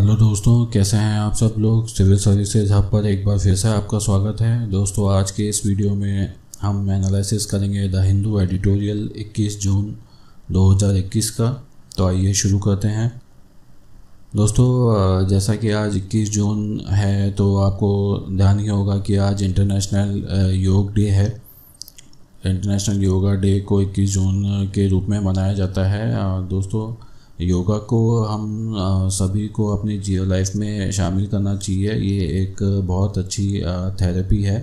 Hello दोस्तों, कैसे हैं आप सब लोग। सिविल सर्विसेज हब पर एक बार फिर से आपका स्वागत है। दोस्तों, आज के इस वीडियो में हम एनालिसिस करेंगे द हिंदू एडिटोरियल 21 जून 2021 का। तो आइए शुरू करते हैं। दोस्तों, जैसा कि आज 21 जून है तो आपको ध्यान ही होगा कि आज इंटरनेशनल योग डे है। इंटरनेशनल योगा डे को 21 जून के रूप में मनाया जाता है। दोस्तों, योगा को हम सभी को अपनी लाइफ में शामिल करना चाहिए। ये एक बहुत अच्छी थेरेपी है।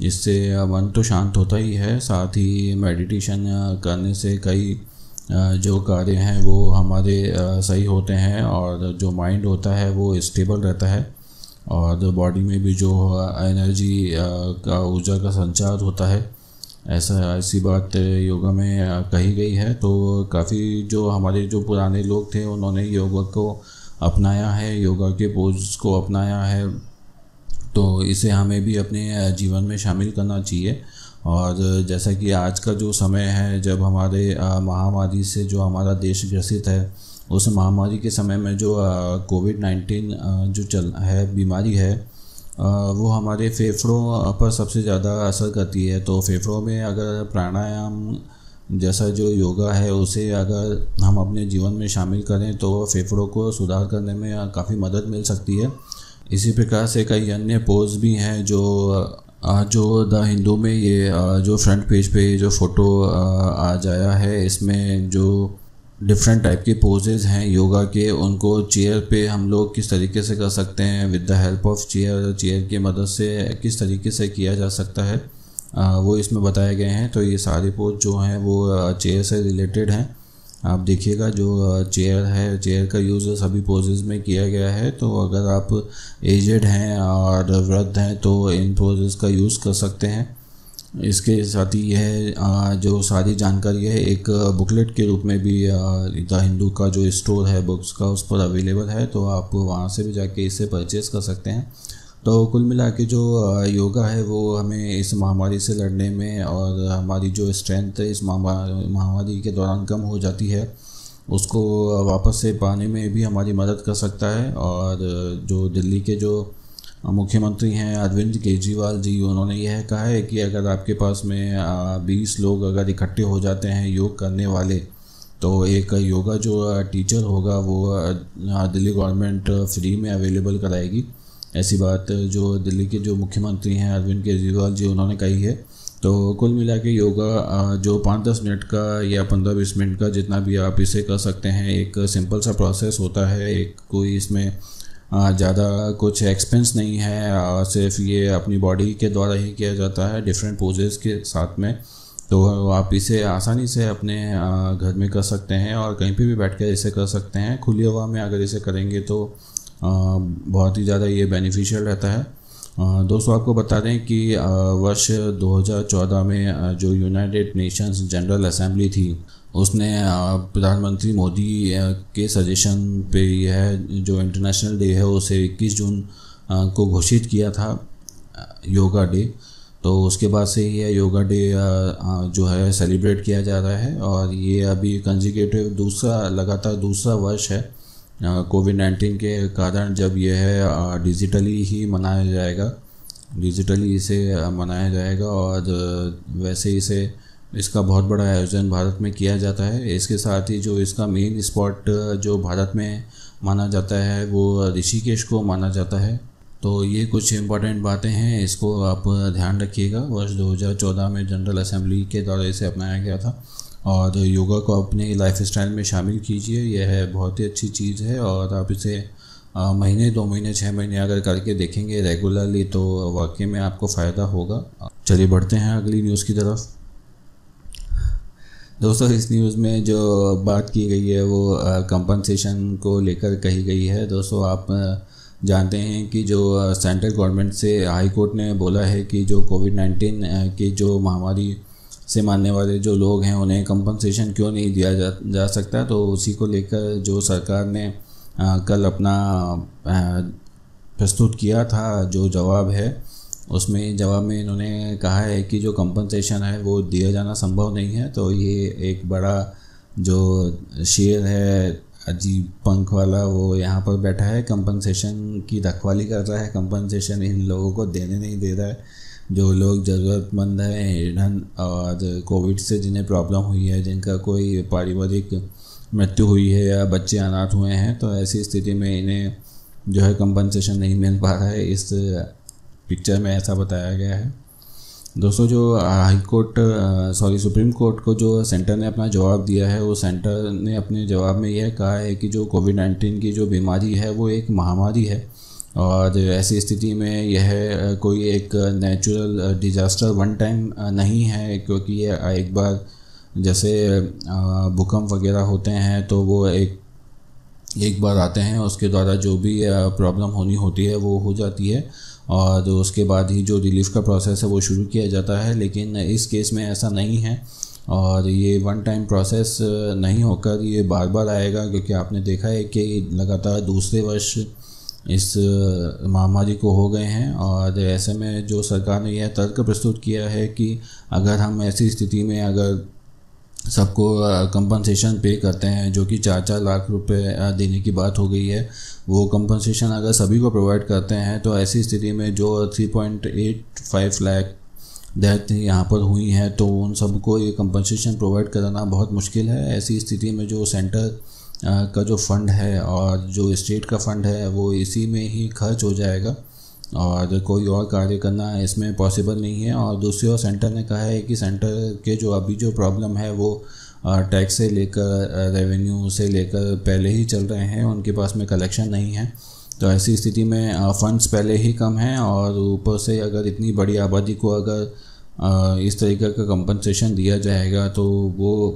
इससे मन तो शांत होता ही है, साथ ही मेडिटेशन करने से कई जो कार्य हैं वो हमारे सही होते हैं और जो माइंड होता है वो स्टेबल रहता है और बॉडी में भी जो एनर्जी का ऊर्जा का संचार होता है, ऐसी बात योगा में कही गई है। तो काफ़ी जो हमारे जो पुराने लोग थे उन्होंने योगा को अपनाया है, योगा के पोज को अपनाया है। तो इसे हमें भी अपने जीवन में शामिल करना चाहिए। और जैसा कि आज का जो समय है, जब हमारे महामारी से जो हमारा देश ग्रसित है, उस महामारी के समय में जो कोविड-19 जो बीमारी है वो हमारे फेफड़ों पर सबसे ज़्यादा असर करती है। तो फेफड़ों में अगर प्राणायाम जैसा जो योगा है उसे अगर हम अपने जीवन में शामिल करें तो फेफड़ों को सुधार करने में काफ़ी मदद मिल सकती है। इसी प्रकार से कई अन्य पोज भी हैं जो द हिंदू में ये जो फ्रंट पेज पे जो फ़ोटो आज आया है, इसमें जो डिफरेंट टाइप के पोजेज़ हैं योगा के, उनको चेयर पे हम लोग किस तरीके से कर सकते हैं with the help of chair की मदद से किस तरीके से किया जा सकता है, वो इसमें बताए गए हैं। तो ये सारे पोज जो हैं वो चेयर से रिलेटेड हैं। आप देखिएगा जो चेयर है, चेयर का यूज़ सभी पोजेज़ में किया गया है। तो अगर आप एजेड हैं और वृद्ध हैं तो इन पोजेज़ का यूज़ कर सकते हैं। इसके साथ ही यह जो सारी जानकारी है एक बुकलेट के रूप में भी द हिंदू का जो स्टोर है बुक्स का, उस पर अवेलेबल है। तो आप वहाँ से भी जाके इसे परचेज़ कर सकते हैं। तो कुल मिला के जो योगा है वो हमें इस महामारी से लड़ने में और हमारी जो स्ट्रेंथ इस महामारी के दौरान कम हो जाती है उसको वापस से पाने में भी हमारी मदद कर सकता है। और जो दिल्ली के जो मुख्यमंत्री हैं अरविंद केजरीवाल जी, उन्होंने यह कहा है कि अगर आपके पास में 20 लोग अगर इकट्ठे हो जाते हैं योग करने वाले, तो एक योगा जो टीचर होगा वो दिल्ली गवर्नमेंट फ्री में अवेलेबल कराएगी। ऐसी बात जो दिल्ली के जो मुख्यमंत्री हैं अरविंद केजरीवाल जी, उन्होंने कही है। तो कुल मिला के योगा जो 5-10 मिनट का या 15-20 मिनट का जितना भी आप इसे कर सकते हैं, एक सिंपल सा प्रोसेस होता है। एक कोई इसमें ज़्यादा कुछ एक्सपेंस नहीं है, सिर्फ ये अपनी बॉडी के द्वारा ही किया जाता है डिफरेंट पोजेज़ के साथ में। तो आप इसे आसानी से अपने घर में कर सकते हैं और कहीं पे भी बैठकर इसे कर सकते हैं। खुली हवा में अगर इसे करेंगे तो बहुत ही ज़्यादा ये बेनिफिशियल रहता है। दोस्तों, आपको बता दें कि वर्ष 2014 में जो यूनाइटेड नेशंस जनरल असेंबली थी, उसने प्रधानमंत्री मोदी के सजेशन पे यह जो इंटरनेशनल डे है उसे 21 जून को घोषित किया था, योगा डे। तो उसके बाद से यह योगा डे जो है सेलिब्रेट किया जा रहा है और ये अभी कंसेक्यूटिव लगातार दूसरा वर्ष है। कोविड-19 के कारण जब यह डिजिटली ही मनाया जाएगा, डिजिटली इसे मनाया जाएगा और वैसे इसका बहुत बड़ा आयोजन भारत में किया जाता है। इसके साथ ही जो इसका मेन स्पॉट जो भारत में माना जाता है वो ऋषिकेश को माना जाता है। तो ये कुछ इम्पॉर्टेंट बातें हैं, इसको आप ध्यान रखिएगा। वर्ष 2014 में जनरल असेंबली के द्वारा इसे अपनाया गया था और योगा को अपने लाइफस्टाइल में शामिल कीजिए। यह बहुत ही अच्छी चीज़ है और आप इसे महीने, 2 महीने, 6 महीने अगर करके देखेंगे रेगुलरली तो वाकई में आपको फ़ायदा होगा। चलिए बढ़ते हैं अगली न्यूज़ की तरफ। दोस्तों, इस न्यूज़ में जो बात की गई है वो कंपनसेशन को लेकर कही गई है। दोस्तों, आप जानते हैं कि जो सेंट्रल गवर्नमेंट से हाई कोर्ट ने बोला है कि जो कोविड-19 की जो महामारी से मानने वाले जो लोग हैं उन्हें कंपनसेशन क्यों नहीं दिया जा सकता। तो उसी को लेकर जो सरकार ने कल अपना प्रस्तुत किया था जो जवाब है, उसमें जवाब में इन्होंने कहा है कि जो कंपनसेशन है वो दिया जाना संभव नहीं है। तो ये एक बड़ा जो शेयर है अजीब पंख वाला वो यहाँ पर बैठा है, कंपनसेशन की रखवाली कर रहा है। कंपनसेशन इन लोगों को देने नहीं दे रहा है जो लोग ज़रूरतमंद हैं, हिडन और कोविड से जिन्हें प्रॉब्लम हुई है, जिनका कोई पारिवारिक मृत्यु हुई है या बच्चे अनाथ हुए हैं। तो ऐसी स्थिति में इन्हें जो है कंपनसेशन नहीं मिल पा रहा है, इस पिक्चर में ऐसा बताया गया है। दोस्तों, जो सुप्रीम कोर्ट को जो सेंटर ने अपना जवाब दिया है, वो सेंटर ने अपने जवाब में यह कहा है कि जो कोविड-19 की जो बीमारी है वो एक महामारी है और ऐसी स्थिति में यह कोई एक नेचुरल डिज़ास्टर वन टाइम नहीं है, क्योंकि ये एक बार जैसे भूकंप वगैरह होते हैं तो वो एक बार आते हैं, उसके द्वारा जो भी प्रॉब्लम होनी होती है वो हो जाती है और उसके बाद ही जो रिलीफ का प्रोसेस है वो शुरू किया जाता है। लेकिन इस केस में ऐसा नहीं है और ये वन टाइम प्रोसेस नहीं होकर ये बार बार आएगा, क्योंकि आपने देखा है कि लगातार दूसरे वर्ष इस महामारी को हो गए हैं। और ऐसे में जो सरकार ने यह तर्क प्रस्तुत किया है कि अगर हम ऐसी स्थिति में अगर सबको कंपनसेशन पे करते हैं, जो कि 4-4 लाख रुपए देने की बात हो गई है, वो कंपनसेशन अगर सभी को प्रोवाइड करते हैं तो ऐसी स्थिति में जो 3.85 लाख डेथ यहाँ पर हुई है तो उन सबको ये कंपनसेशन प्रोवाइड कराना बहुत मुश्किल है। ऐसी स्थिति में जो सेंटर का जो फंड है और जो स्टेट का फंड है वो इसी में ही खर्च हो जाएगा और कोई और कार्य करना इसमें पॉसिबल नहीं है। और दूसरी ओर सेंटर ने कहा है कि सेंटर के जो अभी जो प्रॉब्लम है वो टैक्स से लेकर रेवेन्यू से लेकर पहले ही चल रहे हैं, उनके पास में कलेक्शन नहीं है। तो ऐसी स्थिति में फंड्स पहले ही कम हैं और ऊपर से अगर इतनी बड़ी आबादी को अगर इस तरीके का कंपनसेशन दिया जाएगा तो वो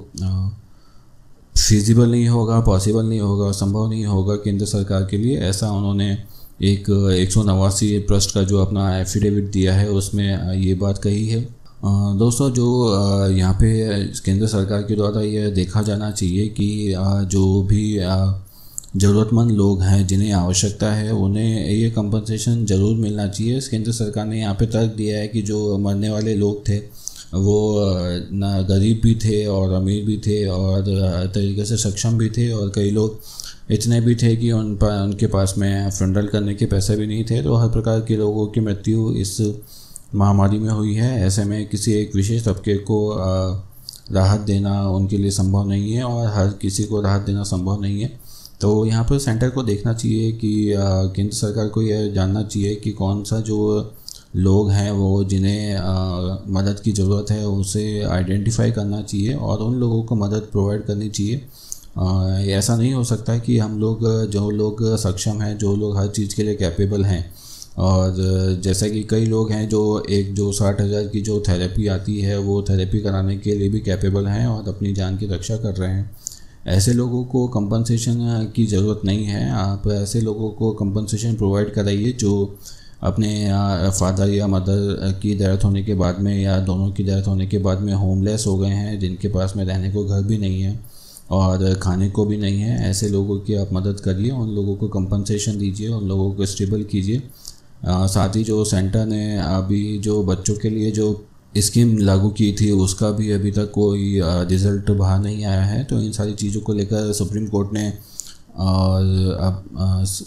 फिजिबल नहीं होगा, पॉसिबल नहीं होगा, संभव नहीं होगा केंद्र सरकार के लिए। ऐसा उन्होंने एक 189 पृष्ठ का जो अपना एफिडेविट दिया है उसमें ये बात कही है। दोस्तों, जो यहाँ पे केंद्र सरकार के द्वारा यह देखा जाना चाहिए कि जो भी ज़रूरतमंद लोग हैं जिन्हें आवश्यकता है उन्हें ये कंपनसेशन ज़रूर मिलना चाहिए। केंद्र सरकार ने यहाँ पे तर्क दिया है कि जो मरने वाले लोग थे वो ना गरीब भी थे और अमीर भी थे और तरीके से सक्षम भी थे और कई लोग इतने भी थे कि उनके पास में फ्रंटल करने के पैसे भी नहीं थे। तो हर प्रकार के लोगों की मृत्यु इस महामारी में हुई है। ऐसे में किसी एक विशेष तबके को राहत देना उनके लिए संभव नहीं है और हर किसी को राहत देना संभव नहीं है। तो यहाँ पर सेंटर को देखना चाहिए कि केंद्र सरकार को यह जानना चाहिए कि कौन सा जो लोग हैं वो जिन्हें मदद की ज़रूरत है उसे आइडेंटिफाई करना चाहिए और उन लोगों को मदद प्रोवाइड करनी चाहिए। ऐसा नहीं हो सकता कि हम लोग जो लोग सक्षम हैं, जो लोग हर चीज़ के लिए कैपेबल हैं और जैसा कि कई लोग हैं जो 60,000 की जो थेरेपी आती है वो थेरेपी कराने के लिए भी कैपेबल हैं और अपनी जान की रक्षा कर रहे हैं, ऐसे लोगों को कंपनसेशन की ज़रूरत नहीं है। आप ऐसे लोगों को कंपनसेशन प्रोवाइड कराइए जो अपने फादर या मदर की डेथ होने के बाद में या दोनों की डेथ होने के बाद में होमलेस हो गए हैं, जिनके पास में रहने को घर भी नहीं है और खाने को भी नहीं है। ऐसे लोगों की आप मदद करिए, उन लोगों को कंपनसेशन दीजिए, उन लोगों को स्टेबल कीजिए। साथ ही जो सेंटर ने अभी जो बच्चों के लिए जो स्कीम लागू की थी उसका भी अभी तक कोई रिज़ल्ट बाहर नहीं आया है। तो इन सारी चीज़ों को लेकर सुप्रीम कोर्ट ने अब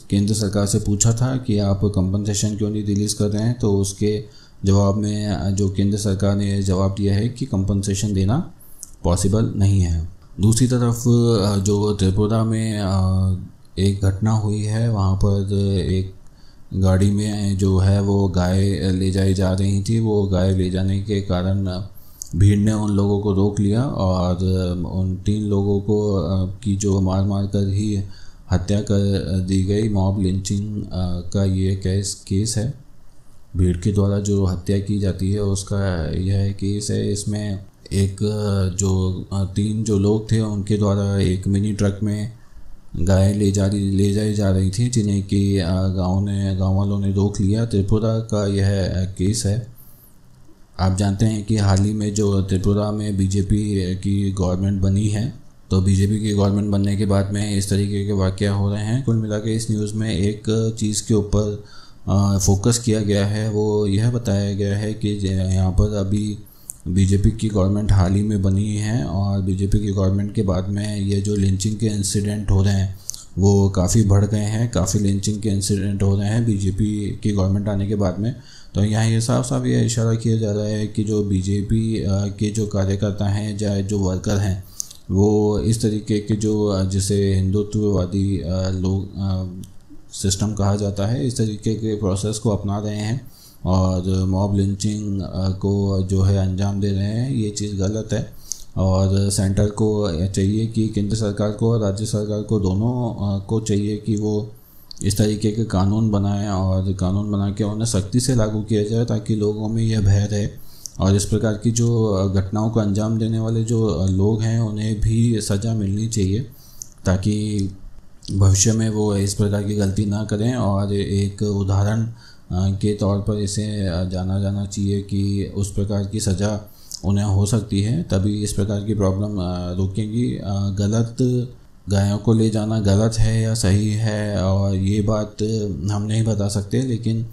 केंद्र सरकार से पूछा था कि आप कंपनसेशन क्यों नहीं रिलीज़ कर रहे हैं, तो उसके जवाब में जो केंद्र सरकार ने जवाब दिया है कि कंपनसेशन देना पॉसिबल नहीं है। दूसरी तरफ जो त्रिपुरा में एक घटना हुई है, वहाँ पर एक गाड़ी में जो है वो गाय ले जाई जा रही थी। वो गाय ले जाने के कारण भीड़ ने उन लोगों को रोक लिया और उन 3 लोगों को की जो मार कर ही हत्या कर दी गई। मॉब लिंचिंग का ये केस है, भीड़ के द्वारा जो हत्या की जाती है उसका यह केस है। इसमें एक जो 3 जो लोग थे उनके द्वारा एक मिनी ट्रक में गाय ले जाई जा रही थी, जिन्हें कि गाँव वालों ने रोक लिया। त्रिपुरा का यह केस है। आप जानते हैं कि हाल ही में जो त्रिपुरा में बीजेपी की गवर्नमेंट बनी है, तो बीजेपी की गवर्नमेंट बनने के बाद में इस तरीके के वाक़या हो रहे हैं। कुल मिला के इस न्यूज़ में एक चीज़ के ऊपर फोकस किया गया है, वो यह बताया गया है कि यहाँ पर अभी बीजेपी की गवर्नमेंट हाल ही में बनी है और बीजेपी की गवर्नमेंट के बाद में ये जो लिंचिंग के इंसिडेंट हो रहे हैं वो काफ़ी बढ़ गए हैं, काफ़ी लिंचिंग के इंसिडेंट हो रहे हैं बीजेपी की गवर्नमेंट आने के बाद में। तो यहाँ ये साफ साफ ये इशारा किया जा रहा है कि जो बीजेपी के जो कार्यकर्ता हैं या जो वर्कर हैं वो इस तरीके के जो जिसे हिंदुत्ववादी लोग सिस्टम कहा जाता है, इस तरीके के प्रोसेस को अपना रहे हैं और मॉब लिंचिंग को जो है अंजाम दे रहे हैं। ये चीज़ गलत है और सेंटर को चाहिए कि केंद्र सरकार को और राज्य सरकार को दोनों को चाहिए कि वो इस तरीके के कानून बनाएं और कानून बना के उन्हें सख्ती से लागू किया जाए ताकि लोगों में यह भय रहे और इस प्रकार की जो घटनाओं को अंजाम देने वाले जो लोग हैं उन्हें भी सज़ा मिलनी चाहिए ताकि भविष्य में वो इस प्रकार की गलती ना करें। और एक उदाहरण के तौर पर इसे जाना जाना चाहिए कि उस प्रकार की सज़ा उन्हें हो सकती है, तभी इस प्रकार की प्रॉब्लम रुकेंगी। गलत गायों को ले जाना गलत है या सही है और ये बात हम नहीं बता सकते, लेकिन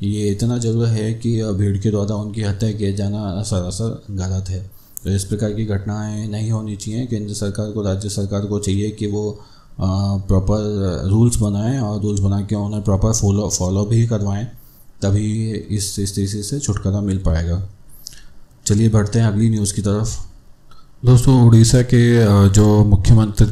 ये इतना ज़रूर है कि भीड़ के द्वारा उनकी हत्या किया जाना सरासर गलत है। तो इस प्रकार की घटनाएं नहीं होनी चाहिए। केंद्र सरकार को, राज्य सरकार को चाहिए कि वो प्रॉपर रूल्स बनाएं और रूल्स बना के उन्हें प्रॉपर फॉलो भी करवाएं, तभी इस स्थिति से छुटकारा मिल पाएगा। चलिए बढ़ते हैं अगली न्यूज़ की तरफ। दोस्तों, उड़ीसा के जो मुख्यमंत्री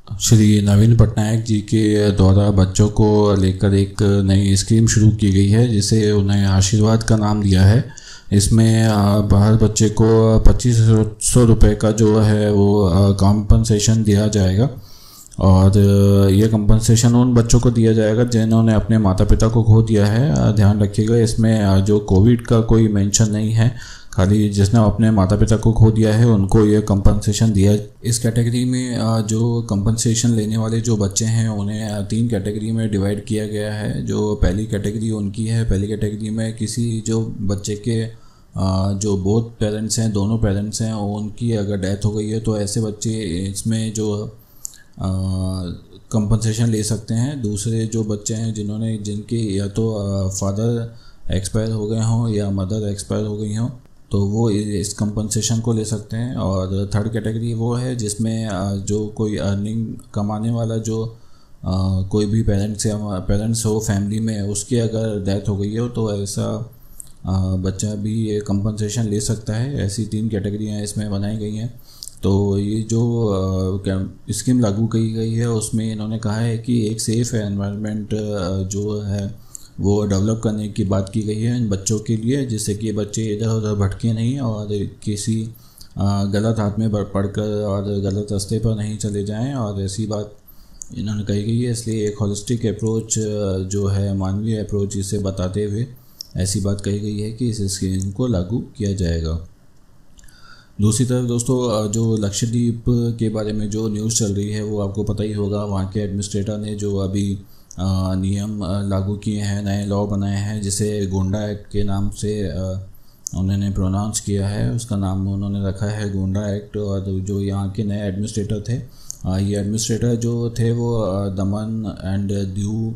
श्री नवीन पटनायक जी के द्वारा बच्चों को लेकर एक नई स्कीम शुरू की गई है जिसे उन्हें आशीर्वाद का नाम दिया है। इसमें हर बच्चे को 2500 रुपये का जो है वो कॉम्पनसेशन दिया जाएगा और ये कंपनसेशन उन बच्चों को दिया जाएगा जिन्होंने अपने माता पिता को खो दिया है। ध्यान रखिएगा, इसमें जो कोविड का कोई मेंशन नहीं है, खाली जिसने अपने माता पिता को खो दिया है उनको ये कंपनसेशन दिया। इस कैटेगरी में जो कंपनसेशन लेने वाले जो बच्चे हैं उन्हें 3 कैटेगरी में डिवाइड किया गया है। जो पहली कैटेगरी उनकी है, पहली कैटेगरी में किसी जो बच्चे के जो बोथ पेरेंट्स हैं, दोनों पेरेंट्स हैं, उनकी अगर डेथ हो गई है तो ऐसे बच्चे इसमें जो कंपनसेशन ले सकते हैं। दूसरे जो बच्चे हैं जिनके या तो फादर एक्सपायर हो गए हों या मदर एक्सपायर हो गई हों तो वो इस कंपनसेशन को ले सकते हैं। और थर्ड कैटेगरी वो है जिसमें जो कोई अर्निंग कमाने वाला जो कोई भी पेरेंट्स हो फैमिली में, उसकी अगर डेथ हो गई हो तो ऐसा बच्चा भी ये कंपनसेशन ले सकता है। ऐसी 3 कैटेगरियाँ इसमें बनाई गई हैं। तो ये जो स्कीम लागू की गई है उसमें इन्होंने कहा है कि एक सेफ़ एनवायरनमेंट जो है वो डेवलप करने की बात की गई है इन बच्चों के लिए, जिससे कि बच्चे इधर उधर भटके नहीं और किसी गलत हाथ में पड़कर और गलत रास्ते पर नहीं चले जाएं। और ऐसी बात इन्होंने कही गई है, इसलिए एक होलिस्टिक अप्रोच जो है, मानवीय अप्रोच इसे बताते हुए ऐसी बात कही गई है कि इस स्कीम को लागू किया जाएगा। दूसरी तरफ दोस्तों, जो लक्षद्वीप के बारे में जो न्यूज़ चल रही है वो आपको पता ही होगा। वहाँ के एडमिनिस्ट्रेटर ने जो अभी नियम लागू किए हैं, नए लॉ बनाए हैं, जिसे गोंडा एक्ट के नाम से उन्होंने प्रोनाउंस किया है, उसका नाम उन्होंने रखा है गोंडा एक्ट। और जो यहाँ के नए एडमिनिस्ट्रेटर थे, ये एडमिनिस्ट्रेटर जो थे वो दमन एंड दीव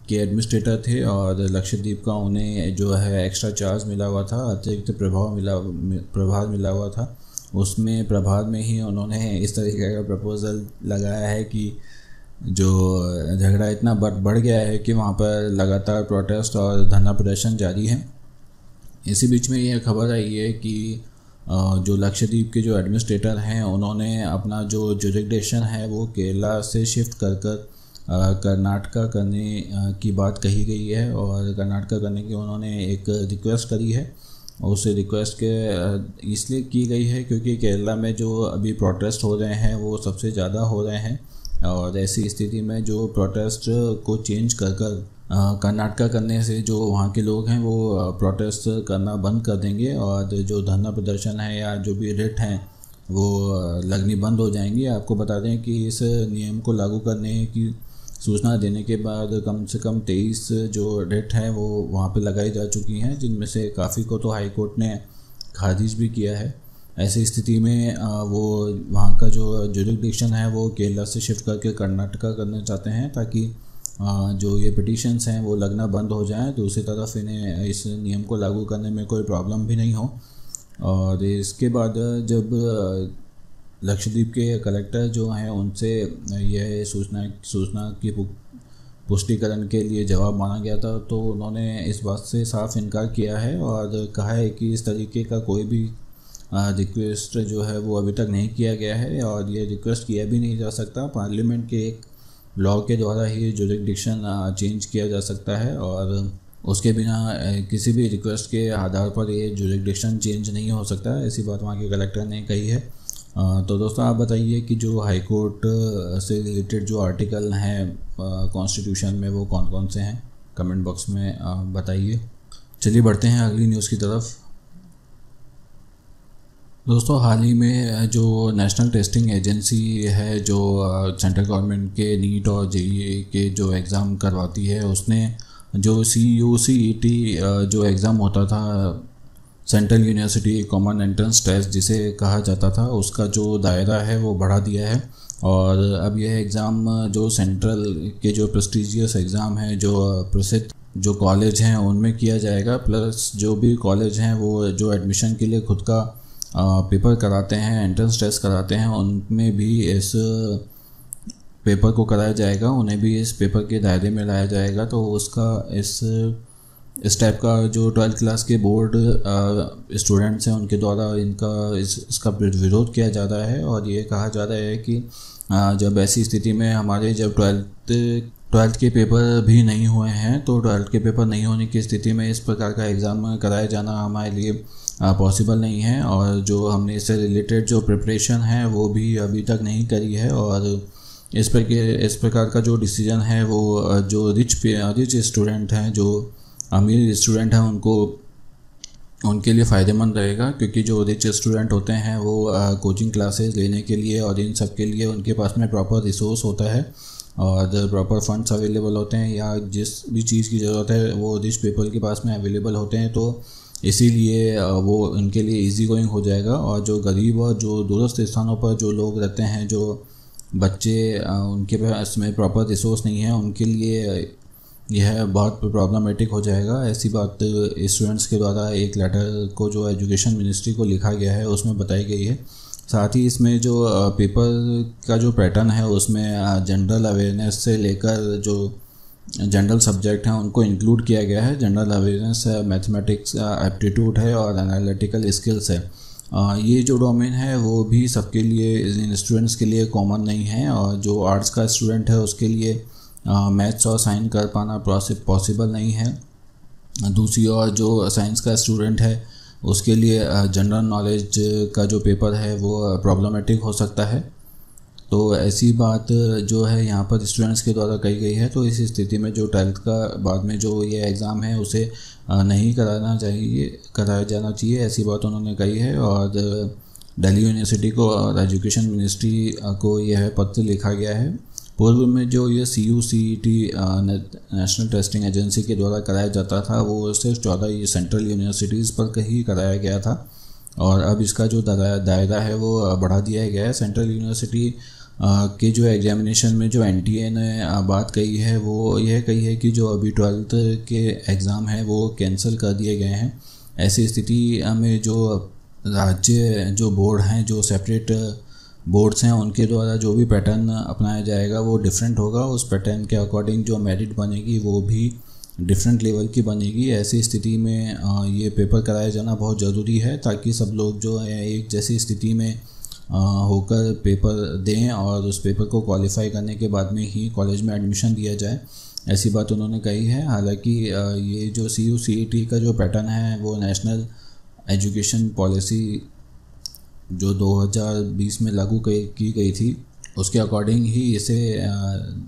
के एडमिनिस्ट्रेटर थे और लक्षद्वीप का उन्हें जो है एक्स्ट्रा चार्ज मिला हुआ था, अतिरिक्त प्रभार मिला हुआ था। उसमें प्रभार में ही उन्होंने इस तरीके का प्रपोज़ल लगाया है कि जो झगड़ा इतना बढ़ गया है कि वहाँ पर लगातार प्रोटेस्ट और धरना प्रदर्शन जारी है। इसी बीच में ये खबर आई है कि जो लक्षद्वीप के जो एडमिनिस्ट्रेटर हैं उन्होंने अपना जो जुरिसडिक्शन है वो केरला से शिफ्ट कर कर्नाटका करने की बात कही गई है और कर्नाटका करने की उन्होंने एक रिक्वेस्ट करी है। उस रिक्वेस्ट के इसलिए की गई है क्योंकि केरला में जो अभी प्रोटेस्ट हो रहे हैं वो सबसे ज़्यादा हो रहे हैं और ऐसी स्थिति में जो प्रोटेस्ट को चेंज कर कर्नाटका करने से जो वहाँ के लोग हैं वो प्रोटेस्ट करना बंद कर देंगे और जो धरना प्रदर्शन है या जो भी रिट हैं वो लगनी बंद हो जाएंगी। आपको बता दें कि इस नियम को लागू करने की सूचना देने के बाद कम से कम 23 जो रिट हैं वो वहाँ पे लगाई जा चुकी हैं, जिनमें से काफ़ी को तो हाई कोर्ट ने खारिज भी किया है। ऐसी स्थिति में वो वहाँ का जो जुरिसडिक्शन है वो केरला से शिफ्ट करके कर्नाटका करना चाहते हैं ताकि जो ये पिटीशंस हैं वो लगना बंद हो जाएं। दूसरी तरफ इन्हें इस नियम को लागू करने में कोई प्रॉब्लम भी नहीं हो। और इसके बाद जब लक्षद्वीप के कलेक्टर जो हैं उनसे यह सूचना की पुष्टिकरण के लिए जवाब मांगा गया था, तो उन्होंने इस बात से साफ इनकार किया है और कहा है कि इस तरीके का कोई भी रिक्वेस्ट जो है वो अभी तक नहीं किया गया है और ये रिक्वेस्ट किया भी नहीं जा सकता। पार्लियामेंट के एक लॉ के द्वारा ही जुरिडिक्शन चेंज किया जा सकता है और उसके बिना किसी भी रिक्वेस्ट के आधार पर ये जुरिडिक्शन चेंज नहीं हो सकता, ऐसी बात वहाँ के कलेक्टर ने कही है। तो दोस्तों आप बताइए कि जो हाई कोर्ट से रिलेटेड जो आर्टिकल हैं कॉन्स्टिट्यूशन में वो कौन कौन से हैं, कमेंट बॉक्स में बताइए। चलिए बढ़ते हैं अगली न्यूज़ की तरफ। दोस्तों हाल ही में जो नेशनल टेस्टिंग एजेंसी है जो सेंट्रल गवर्नमेंट के नीट और जेईई के जो एग्ज़ाम करवाती है, उसने जो CUCET जो एग्ज़ाम होता था central university common entrance test जिसे कहा जाता था, उसका जो दायरा है वो बढ़ा दिया है और अब यह एग्ज़ाम जो सेंट्रल के जो प्रेस्टिजियस एग्ज़ाम है जो प्रसिद्ध जो कॉलेज हैं उनमें किया जाएगा, प्लस जो भी कॉलेज हैं वो जो एडमिशन के लिए खुद का पेपर कराते हैं, एंट्रेंस टेस्ट कराते हैं, उनमें भी इस पेपर को कराया जाएगा, उन्हें भी इस पेपर के दायरे में लाया जाएगा। तो उसका इस टाइप का जो 12th क्लास के बोर्ड स्टूडेंट्स हैं उनके द्वारा इसका विरोध किया जा रहा है और ये कहा जा रहा है कि जब ऐसी स्थिति में हमारे जब 12th के पेपर भी नहीं हुए हैं, तो 12th के पेपर नहीं होने की स्थिति में इस प्रकार का एग्ज़ाम कराया जाना हमारे लिए पॉसिबल नहीं है और जो हमने इससे रिलेटेड जो प्रिपरेशन है वो भी अभी तक नहीं करी है और इस प्रकार का जो डिसीजन है वो जो रिच स्टूडेंट हैं, जो अमीर स्टूडेंट हैं, उनके लिए फ़ायदेमंद रहेगा, क्योंकि जो रिच स्टूडेंट होते हैं वो कोचिंग क्लासेस लेने के लिए और इन सब के लिए उनके पास में प्रॉपर रिसोर्स होता है और प्रॉपर फंड्स अवेलेबल होते हैं या जिस भी चीज़ की ज़रूरत है वो रिच पीपल के पास में अवेलेबल होते हैं, तो इसीलिए वो उनके लिए इजी गोइंग हो जाएगा। और जो गरीब और जो दूरस्थ स्थानों पर जो लोग रहते हैं, जो बच्चे उनके पास में प्रॉपर रिसोर्स नहीं है, उनके लिए यह बहुत प्रॉब्लमेटिक हो जाएगा। ऐसी बात स्टूडेंट्स के द्वारा एक लेटर को जो एजुकेशन मिनिस्ट्री को लिखा गया है उसमें बताई गई है। साथ ही इसमें जो पेपर का जो पैटर्न है उसमें जनरल अवेयरनेस से लेकर जो जनरल सब्जेक्ट हैं उनको इंक्लूड किया गया है। जनरल अवेयरनेस मैथमेटिक्स एप्टीट्यूड है और एनालिटिकल स्किल्स है। ये जो डोमेन है वो भी सबके लिए स्टूडेंट्स के लिए कॉमन नहीं है और जो आर्ट्स का स्टूडेंट है उसके लिए मैथ्स और साइंस कर पाना पॉसिबल नहीं है। दूसरी ओर जो साइंस का स्टूडेंट है उसके लिए जनरल नॉलेज का जो पेपर है वो प्रॉब्लमेटिक हो सकता है। तो ऐसी बात जो है यहाँ पर स्टूडेंट्स के द्वारा कही गई है। तो इस स्थिति में जो 12th का बाद में जो ये एग्ज़ाम है उसे नहीं कराया जाना चाहिए, ऐसी बात उन्होंने कही है। और दिल्ली यूनिवर्सिटी को और एजुकेशन मिनिस्ट्री को यह पत्र लिखा गया है। पूर्व में जो ये CUCET नेशनल टेस्टिंग एजेंसी के द्वारा कराया जाता था वो सिर्फ 14 सेंट्रल यूनिवर्सिटीज़ पर ही कराया गया था और अब इसका जो दायरा है वो बढ़ा दिया गया है। सेंट्रल यूनिवर्सिटी के जो एग्जामिनेशन में जो NTA ने बात कही है वो यह कही है कि जो अभी 12th के एग्ज़ाम है वो कैंसिल कर दिए गए हैं। ऐसी स्थिति में जो राज्य जो बोर्ड हैं, जो सेपरेट बोर्ड्स हैं, उनके द्वारा जो भी पैटर्न अपनाया जाएगा वो डिफरेंट होगा। उस पैटर्न के अकॉर्डिंग जो मेरिट बनेगी वो भी डिफरेंट लेवल की बनेगी। ऐसी स्थिति में ये पेपर कराया जाना बहुत ज़रूरी है ताकि सब लोग जो है एक जैसी स्थिति में होकर पेपर दें और उस पेपर को क्वालिफाई करने के बाद में ही कॉलेज में एडमिशन दिया जाए, ऐसी बात उन्होंने कही है। हालांकि ये जो CUCET का जो पैटर्न है वो नेशनल एजुकेशन पॉलिसी जो 2020 में लागू की गई थी उसके अकॉर्डिंग ही इसे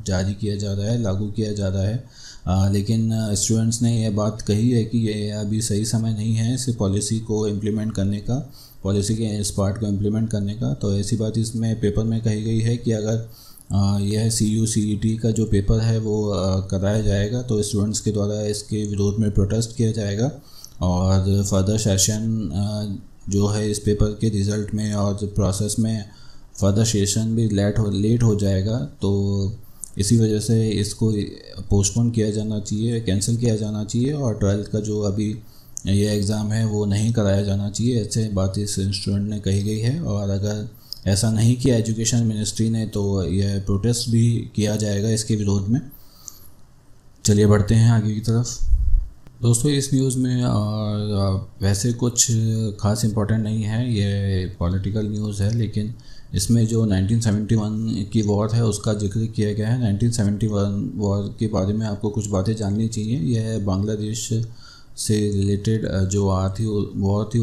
जारी किया जा रहा है, लागू किया जा रहा है। लेकिन स्टूडेंट्स ने यह बात कही है कि ये अभी सही समय नहीं है इस पॉलिसी को इम्प्लीमेंट करने का, पॉलिसी के इस पार्ट को इम्प्लीमेंट करने का। तो ऐसी बात इसमें पेपर में कही गई है कि अगर यह CUCET का जो पेपर है वो कराया जाएगा तो स्टूडेंट्स के द्वारा इसके विरोध में प्रोटेस्ट किया जाएगा और फर्दर सेशन जो है इस पेपर के रिज़ल्ट में और प्रोसेस में फर्दर सेशन भी लेट हो जाएगा। तो इसी वजह से इसको पोस्टपोन किया जाना चाहिए, कैंसिल किया जाना चाहिए और 12th का जो अभी ये एग्ज़ाम है वो नहीं कराया जाना चाहिए, ऐसे बात इस स्टूडेंट ने कही गई है। और अगर ऐसा नहीं किया एजुकेशन मिनिस्ट्री ने तो यह प्रोटेस्ट भी किया जाएगा इसके विरोध में। चलिए बढ़ते हैं आगे की तरफ। दोस्तों इस न्यूज़ में वैसे कुछ ख़ास इम्पोर्टेंट नहीं है, ये पॉलिटिकल न्यूज़ है, लेकिन इसमें जो 1971 की वॉर है उसका जिक्र किया गया है। 1971 वॉर के बारे में आपको कुछ बातें जाननी चाहिए। यह बांग्लादेश से रिलेटेड जो वॉर थी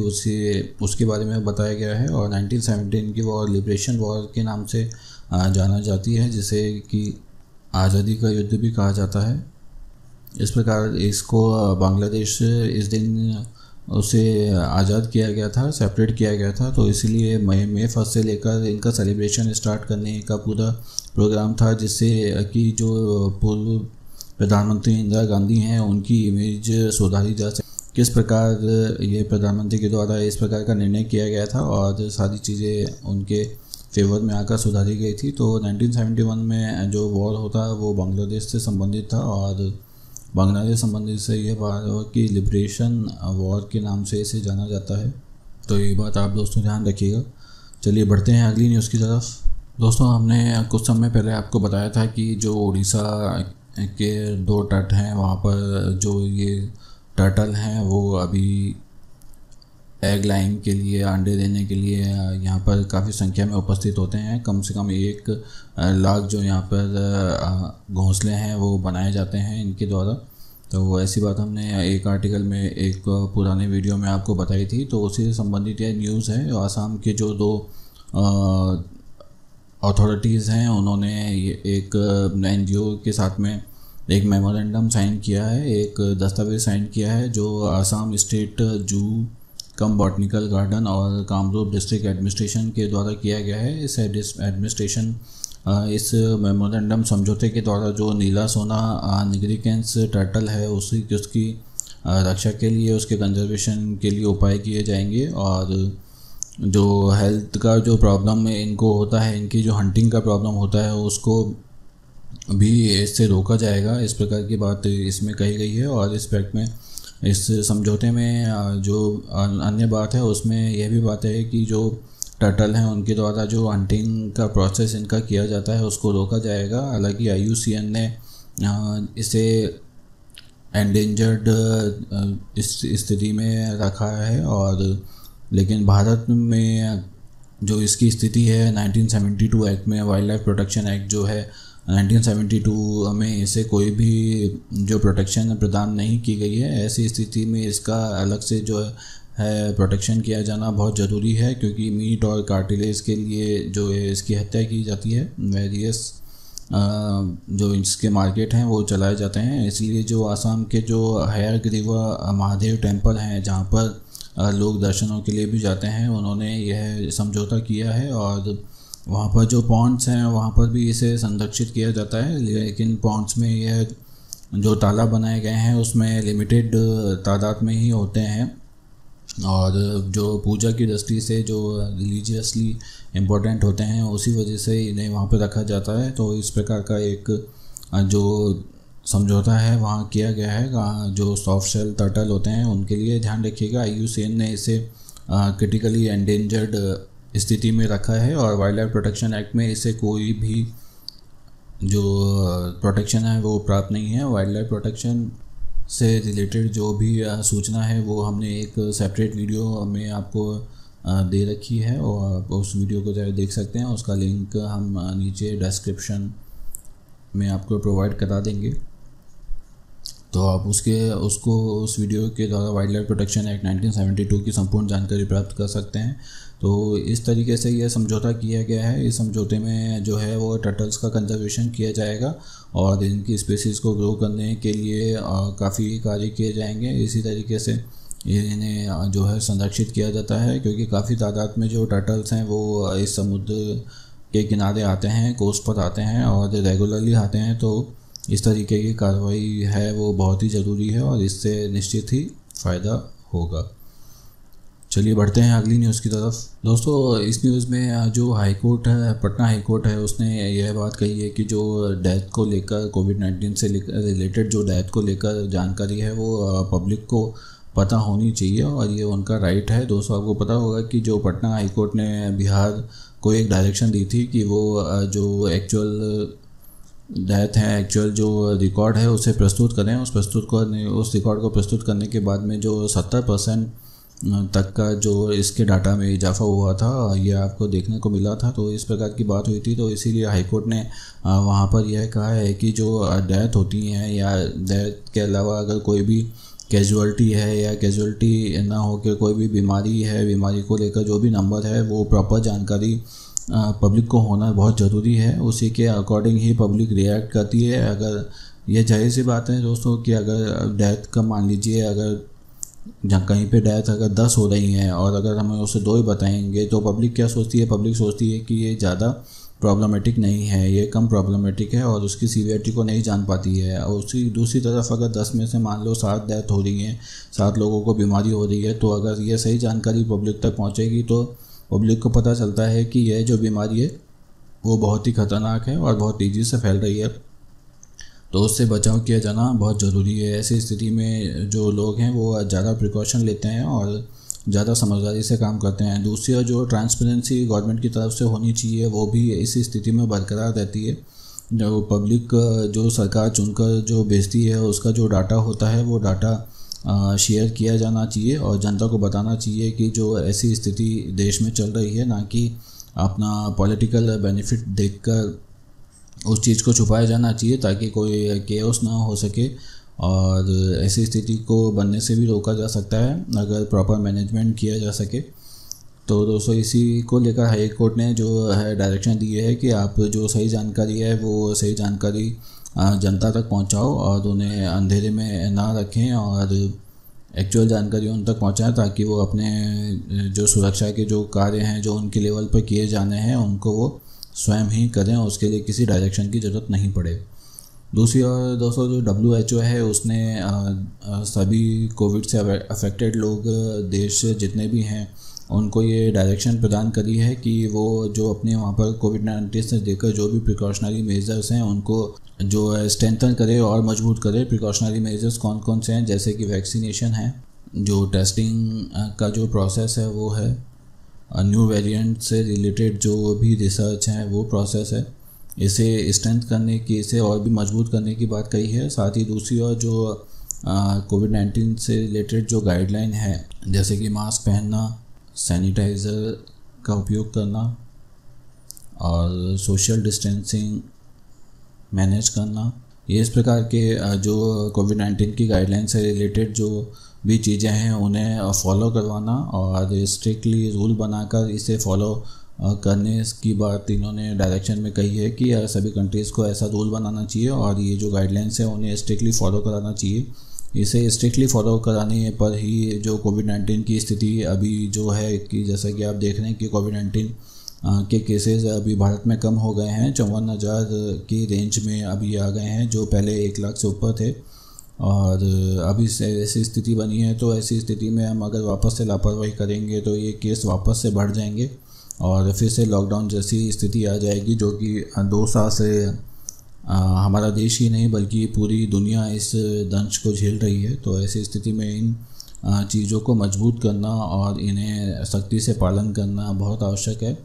उसके बारे में बताया गया है। और 1917 की वॉर लिबरेशन वॉर के नाम से जाना जाती है, जिसे कि आज़ादी का युद्ध भी कहा जाता है। इस प्रकार इसको बांग्लादेश इस दिन उसे आज़ाद किया गया था, सेपरेट किया गया था, तो इसलिए मई 1 से लेकर इनका सेलिब्रेशन स्टार्ट करने का पूरा प्रोग्राम था, जिससे कि जो पूर्व प्रधानमंत्री इंदिरा गांधी हैं उनकी इमेज सुधारी जा सके। किस प्रकार ये प्रधानमंत्री के द्वारा इस प्रकार का निर्णय किया गया था और सारी चीज़ें उनके फेवर में आकर सुधारी गई थी। तो 1971 में जो वॉर होता है वो बांग्लादेश से संबंधित था, और बांग्लादेश संबंधित से यह बात कि लिबरेशन वॉर के नाम से इसे जाना जाता है। तो ये बात आप दोस्तों ध्यान रखिएगा। चलिए बढ़ते हैं अगली न्यूज़ की तरफ। दोस्तों हमने कुछ समय पहले आपको बताया था कि जो उड़ीसा के 2 तट हैं वहाँ पर जो ये टर्टल हैं वो अभी एग लाइंग के लिए, अंडे देने के लिए यहाँ पर काफ़ी संख्या में उपस्थित होते हैं। कम से कम 1 लाख जो यहाँ पर घोंसले हैं वो बनाए जाते हैं इनके द्वारा। तो ऐसी बात हमने एक आर्टिकल में, एक पुराने वीडियो में आपको बताई थी, तो उसी से संबंधित यह न्यूज़ है। आसाम के जो 2 अथॉरिटीज़ हैं उन्होंने एक NGO के साथ में एक मेमोरेंडम साइन किया है, एक दस्तावेज साइन किया है, जो आसाम स्टेट जू कम बॉटनिकल गार्डन और कामरूप डिस्ट्रिक्ट एडमिनिस्ट्रेशन के द्वारा किया गया है। इस एडमिनिस्ट्रेशन इस मेमोरेंडम समझौते के द्वारा जो नीला सोना निग्रिकेंस टर्टल है उसकी रक्षा के लिए, उसके कंजर्वेशन के लिए उपाय किए जाएंगे। और जो हेल्थ का जो प्रॉब्लम इनको होता है, इनकी जो हंटिंग का प्रॉब्लम होता है उसको भी इससे रोका जाएगा। इस प्रकार की बात इसमें कही गई है। और इस फैक्ट में, इस समझौते में जो अन्य बात है उसमें यह भी बात है कि जो टर्टल हैं उनके द्वारा जो हंटिंग का प्रोसेस इनका किया जाता है उसको रोका जाएगा। हालांकि IUCN ने इसे एंडेंजर्ड स्थिति में रखा है, और लेकिन भारत में जो इसकी स्थिति है 1972 एक्ट में, वाइल्ड लाइफ प्रोटेक्शन एक्ट जो है 1972 में, इसे कोई भी जो प्रोटेक्शन प्रदान नहीं की गई है। ऐसी स्थिति में इसका अलग से जो है प्रोटेक्शन किया जाना बहुत ज़रूरी है, क्योंकि मीट और कार्टिलेज के लिए जो है इसकी हत्या की जाती है, वेरियस जो इसके मार्केट हैं वो चलाए जाते हैं। इसलिए जो आसाम के जो हयग्रीवा महादेव टेम्पल हैं जहाँ पर लोग दर्शनों के लिए भी जाते हैं, उन्होंने यह समझौता किया है। और वहाँ पर जो पॉन्ड्स हैं वहाँ पर भी इसे संरक्षित किया जाता है, लेकिन पॉन्ड्स में यह जो तालाब बनाए गए हैं उसमें लिमिटेड तादाद में ही होते हैं। और जो पूजा की दृष्टि से जो रिलीजियसली इम्पोर्टेंट होते हैं उसी वजह से इन्हें वहाँ पर रखा जाता है। तो इस प्रकार का एक जो समझौता है वहाँ किया गया है। जो सॉफ्ट शेल टर्टल होते हैं उनके लिए ध्यान रखिएगा, IUCN ने इसे क्रिटिकली एंडेंजर्ड स्थिति में रखा है, और वाइल्ड लाइफ प्रोटेक्शन एक्ट में इसे कोई भी जो प्रोटेक्शन है वो प्राप्त नहीं है। वाइल्ड लाइफ प्रोटेक्शन से रिलेटेड जो भी सूचना है वो हमने एक सेपरेट वीडियो में आपको दे रखी है, और आप उस वीडियो को जरा देख सकते हैं। उसका लिंक हम नीचे डिस्क्रिप्शन में आपको प्रोवाइड करा देंगे, तो आप उस वीडियो के द्वारा वाइल्ड लाइफ प्रोटेक्शन एक्ट 1972 की संपूर्ण जानकारी प्राप्त कर सकते हैं। तो इस तरीके से यह समझौता किया गया है। इस समझौते में जो है वो टर्टल्स का कंजर्वेशन किया जाएगा, और इनकी स्पीसीज़ को ग्रो करने के लिए काफ़ी कार्य किए जाएंगे। इसी तरीके से इन्हें जो है संरक्षित किया जाता है, क्योंकि काफ़ी तादाद में जो टर्टल्स हैं वो इस समुद्र के किनारे आते हैं, कोस्ट पर आते हैं और रेगुलरली आते हैं। तो इस तरीके की कार्रवाई है वो बहुत ही ज़रूरी है, और इससे निश्चित ही फ़ायदा होगा। चलिए बढ़ते हैं अगली न्यूज़ की तरफ। दोस्तों इस न्यूज़ में जो हाई कोर्ट है, पटना हाई कोर्ट है, उसने यह बात कही है कि जो डेथ को लेकर, कोविड-19 से रिलेटेड जो डेथ को लेकर जानकारी है वो पता होनी चाहिए और ये उनका राइट है। दोस्तों आपको पता होगा कि जो पटना हाई कोर्ट ने बिहार को एक डायरेक्शन दी थी कि वो जो एक्चुअल डेथ है, एक्चुअल जो रिकॉर्ड है उसे प्रस्तुत करें। उस रिकॉर्ड को प्रस्तुत करने के बाद में जो 70% तक का जो इसके डाटा में इजाफा हुआ था, ये आपको देखने को मिला था। तो इस प्रकार की बात हुई थी, तो इसीलिए हाईकोर्ट ने वहाँ पर यह कहा है कि जो डेथ होती हैं या डेथ के अलावा अगर कोई भी कैजुअल्टी है या कैजुअल्टी ना हो के कोई भी बीमारी है, बीमारी को लेकर जो भी नंबर है वो प्रॉपर जानकारी पब्लिक को होना बहुत ज़रूरी है। उसी के अकॉर्डिंग ही पब्लिक रिएक्ट करती है। अगर ये जाहिर सी बात है दोस्तों कि अगर डेथ का मान लीजिए, अगर जहाँ कहीं पे डेथ अगर 10 हो रही हैं और अगर हमें उसे 2 ही बताएंगे तो पब्लिक क्या सोचती है? पब्लिक सोचती है कि ये ज़्यादा प्रॉब्लमेटिक नहीं है, ये कम प्रॉब्लमेटिक है और उसकी सीवियरिटी को नहीं जान पाती है। और उसी दूसरी तरफ अगर 10 में से मान लो 7 डेथ हो रही हैं, 7 लोगों को बीमारी हो रही है, तो अगर ये सही जानकारी पब्लिक तक पहुँचेगी तो पब्लिक को पता चलता है कि यह जो बीमारी है वो बहुत ही ख़तरनाक है और बहुत तेज़ी से फैल रही है, तो उससे बचाव किया जाना बहुत ज़रूरी है। ऐसी स्थिति में जो लोग हैं वो ज़्यादा प्रिकॉशन लेते हैं और ज़्यादा समझदारी से काम करते हैं। दूसरी और जो ट्रांसपेरेंसी गवर्नमेंट की तरफ से होनी चाहिए वो भी इसी स्थिति में बरकरार रहती है। जो पब्लिक जो सरकार चुनकर जो भेजती है उसका जो डाटा होता है वो डाटा शेयर किया जाना चाहिए और जनता को बताना चाहिए कि जो ऐसी स्थिति देश में चल रही है, ना कि अपना पॉलिटिकल बेनिफिट देखकर उस चीज़ को छुपाया जाना चाहिए ताकि कोई केओस ना हो सके। और ऐसी स्थिति को बनने से भी रोका जा सकता है अगर प्रॉपर मैनेजमेंट किया जा सके। तो दोस्तों इसी को लेकर हाई कोर्ट ने जो है डायरेक्शन दी है कि आप जो सही जानकारी है वो सही जानकारी जनता तक पहुंचाओ और उन्हें अंधेरे में ना रखें और एक्चुअल जानकारी उन तक पहुंचाएं ताकि वो अपने जो सुरक्षा के जो कार्य हैं जो उनके लेवल पर किए जाने हैं उनको वो स्वयं ही करें, उसके लिए किसी डायरेक्शन की ज़रूरत नहीं पड़े। दूसरी ओर दोस्तों जो WHO है उसने सभी कोविड से अफेक्टेड लोग देश जितने भी हैं उनको ये डायरेक्शन प्रदान करी है कि वो जो अपने वहाँ पर कोविड-19 से लेकर जो भी प्रिकॉशनरी मेजर्स हैं उनको जो स्ट्रेंथन करे और मजबूत करे। प्रिकॉशनरी मेजर्स कौन कौन से हैं? जैसे कि वैक्सीनेशन है, जो टेस्टिंग का जो प्रोसेस है वो है, न्यू वेरिएंट से रिलेटेड जो भी रिसर्च है वो प्रोसेस है, इसे स्ट्रेंथ करने की, इसे और भी मजबूत करने की बात कही है। साथ ही दूसरी ओर जो कोविड-19 से रिलेटेड जो गाइडलाइन है जैसे कि मास्क पहनना, सैनिटाइज़र का उपयोग करना और सोशल डिस्टेंसिंग मैनेज करना, ये इस प्रकार के जो कोविड-19 की गाइडलाइन से रिलेटेड जो भी चीज़ें हैं उन्हें फॉलो करवाना और स्ट्रिक्टली रूल बनाकर इसे फॉलो करने की बात इन्होंने डायरेक्शन में कही है कि सभी कंट्रीज़ को ऐसा रूल बनाना चाहिए और ये जो गाइडलाइंस है उन्हें स्ट्रिक्टली फॉलो कराना चाहिए। इसे स्ट्रिक्टली फॉलो कराने पर ही जो कोविड-19 की स्थिति अभी जो है कि जैसा कि आप देख रहे हैं कि कोविड-19 के केसेस अभी भारत में कम हो गए हैं, 54,000 की रेंज में अभी आ गए हैं जो पहले 1 लाख से ऊपर थे। और अभी ऐसी स्थिति बनी है, तो ऐसी स्थिति में हम अगर वापस से लापरवाही करेंगे तो ये केस वापस से बढ़ जाएंगे और फिर से लॉकडाउन जैसी स्थिति आ जाएगी जो कि 2 साल से हमारा देश ही नहीं बल्कि पूरी दुनिया इस दंश को झेल रही है। तो ऐसी स्थिति में इन चीज़ों को मजबूत करना और इन्हें सख्ती से पालन करना बहुत आवश्यक है,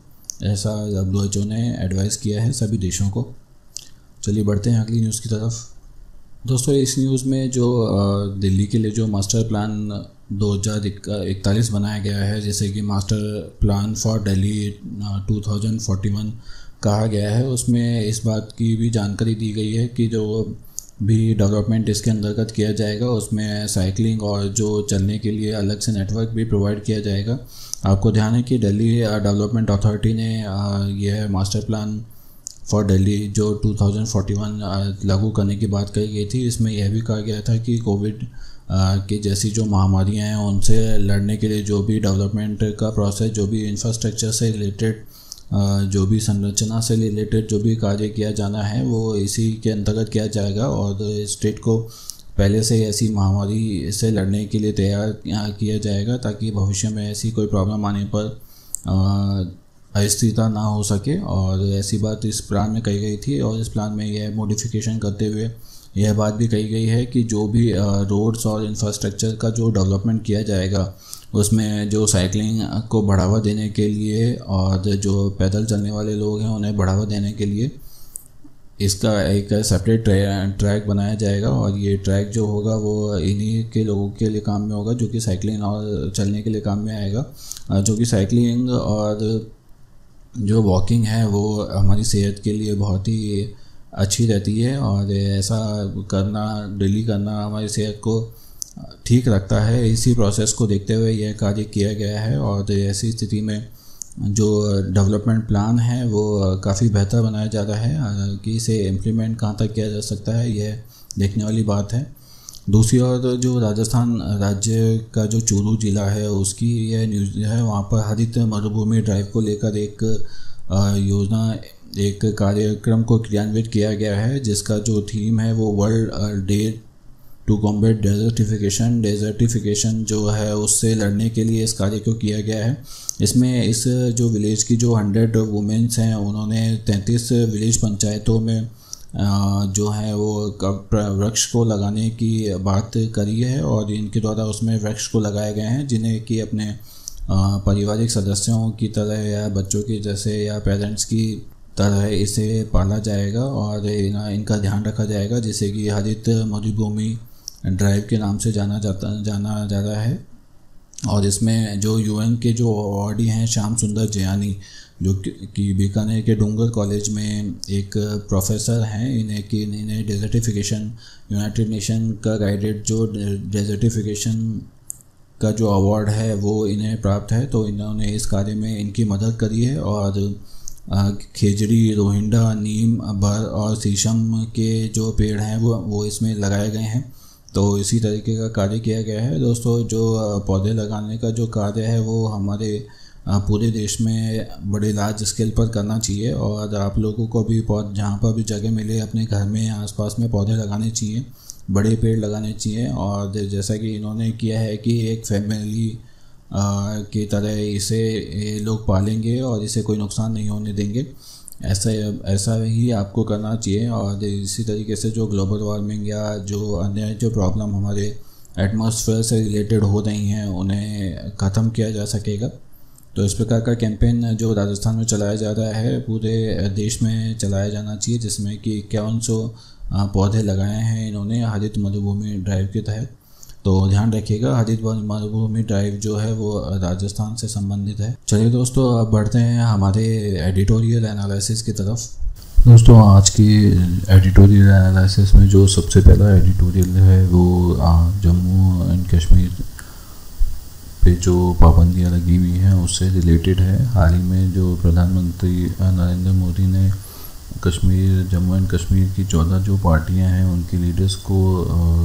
ऐसा WHO ने एडवाइस किया है सभी देशों को। चलिए बढ़ते हैं अगली न्यूज़ की तरफ। दोस्तों इस न्यूज़ में जो दिल्ली के लिए जो मास्टर प्लान 2041 बनाया गया है, जैसे कि मास्टर प्लान फॉर दिल्ली 2041 कहा गया है, उसमें इस बात की भी जानकारी दी गई है कि जो भी डेवलपमेंट इसके अंतर्गत किया जाएगा उसमें साइकिलिंग और जो चलने के लिए अलग से नेटवर्क भी प्रोवाइड किया जाएगा। आपको ध्यान है कि दिल्ली डेवलपमेंट अथॉरिटी ने यह मास्टर प्लान फॉर दिल्ली जो 2041 लागू करने की बात कही गई थी। इसमें यह भी कहा गया था कि कोविड की जैसी जो महामारियां हैं उनसे लड़ने के लिए जो भी डेवलपमेंट का प्रोसेस, जो भी इंफ्रास्ट्रक्चर से रिलेटेड, जो भी संरचना से रिलेटेड जो भी कार्य किया जाना है वो इसी के अंतर्गत किया जाएगा और स्टेट को पहले से ऐसी महामारी से लड़ने के लिए तैयार किया जाएगा ताकि भविष्य में ऐसी कोई प्रॉब्लम आने पर अस्थिरता ना हो सके। और ऐसी बात इस प्लान में कही गई थी और इस प्लान में यह मॉडिफिकेशन करते हुए यह बात भी कही गई है कि जो भी रोड्स और इंफ्रास्ट्रक्चर का जो डेवलपमेंट किया जाएगा उसमें जो साइकिलिंग को बढ़ावा देने के लिए और जो पैदल चलने वाले लोग हैं उन्हें बढ़ावा देने के लिए इसका एक सेपरेट ट्रैक बनाया जाएगा। और ये ट्रैक जो होगा वो इन्हीं के लोगों के लिए काम में होगा जो कि साइकिलिंग और चलने के लिए काम में आएगा। जो कि साइकिलिंग और जो वॉकिंग है वो हमारी सेहत के लिए बहुत ही अच्छी रहती है और ऐसा करना, डेली करना हमारी सेहत को ठीक रखता है। इसी प्रोसेस को देखते हुए यह कार्य किया गया है और ऐसी स्थिति में जो डेवलपमेंट प्लान है वो काफ़ी बेहतर बनाया जा रहा है कि इसे इम्प्लीमेंट कहाँ तक किया जा सकता है यह देखने वाली बात है। दूसरी ओर जो राजस्थान राज्य का जो चूरू ज़िला है उसकी यह न्यूज़ है, वहाँ पर हरित मरुभूमि ड्राइव को लेकर एक कार्यक्रम को क्रियान्वित किया गया है जिसका जो थीम है वो world day to combat desertification जो है उससे लड़ने के लिए इस कार्य को किया गया है। इसमें इस जो विलेज की जो 100 वुमेन्स हैं उन्होंने 33 विलेज पंचायतों में जो है वो वृक्ष को लगाने की बात करी है और इनके द्वारा उसमें वृक्ष को लगाए गए हैं जिन्हें कि अपने पारिवारिक सदस्यों की तरह या बच्चों की जैसे या पेरेंट्स की तरह इसे पाला जाएगा और इनका ध्यान रखा जाएगा, जिसे कि हरित मरुभूमि ड्राइव के नाम से जाना जा रहा है। और इसमें जो यूएन के जो अवार्डी हैं श्याम सुंदर जयानी जो कि बीकानेर के डूंगर कॉलेज में एक प्रोफेसर हैं, इन्हें डेजर्टिफिकेशन यूनाइटेड नेशन का गाइडेड जो डेजर्टिफिकेशन का जो अवार्ड है वो इन्हें प्राप्त है। तो इन्होंने इस कार्य में इनकी मदद करी है और खेजड़ी, रोहिंडा, नीम, बर और शीशम के जो पेड़ हैं वो इसमें लगाए गए हैं। तो इसी तरीके का कार्य किया गया है। दोस्तों, जो पौधे लगाने का जो कार्य है वो हमारे पूरे देश में बड़े लार्ज स्केल पर करना चाहिए और आप लोगों को भी जहाँ पर भी जगह मिले अपने घर में आसपास में पौधे लगाने चाहिए, बड़े पेड़ लगाने चाहिए। और जैसा कि इन्होंने किया है कि एक फैमिली की तरह इसे ये लोग पालेंगे और इसे कोई नुकसान नहीं होने देंगे, ऐसा ही आपको करना चाहिए। और इसी तरीके से जो ग्लोबल वार्मिंग या जो अन्य जो प्रॉब्लम हमारे एटमॉस्फेयर से रिलेटेड हो रही हैं उन्हें ख़त्म किया जा सकेगा। तो इस प्रकार का कैंपेन जो राजस्थान में चलाया जा रहा है पूरे देश में चलाया जाना चाहिए, जिसमें कि 5100 पौधे लगाए हैं इन्होंने हरित मरुभूमि ड्राइव के तहत। तो ध्यान रखिएगा, हरित मरुभूमि ड्राइव जो है वो राजस्थान से संबंधित है। चलिए दोस्तों, अब बढ़ते हैं हमारे एडिटोरियल एनालिसिस की तरफ। दोस्तों, आज की एडिटोरियल एनालिसिस में जो सबसे पहला एडिटोरियल है वो जम्मू एंड कश्मीर पे जो पाबंदियाँ लगी हुई हैं उससे रिलेटेड है। हाल ही में जो प्रधानमंत्री नरेंद्र मोदी ने जम्मू एंड कश्मीर की 14 जो पार्टियां हैं उनके लीडर्स को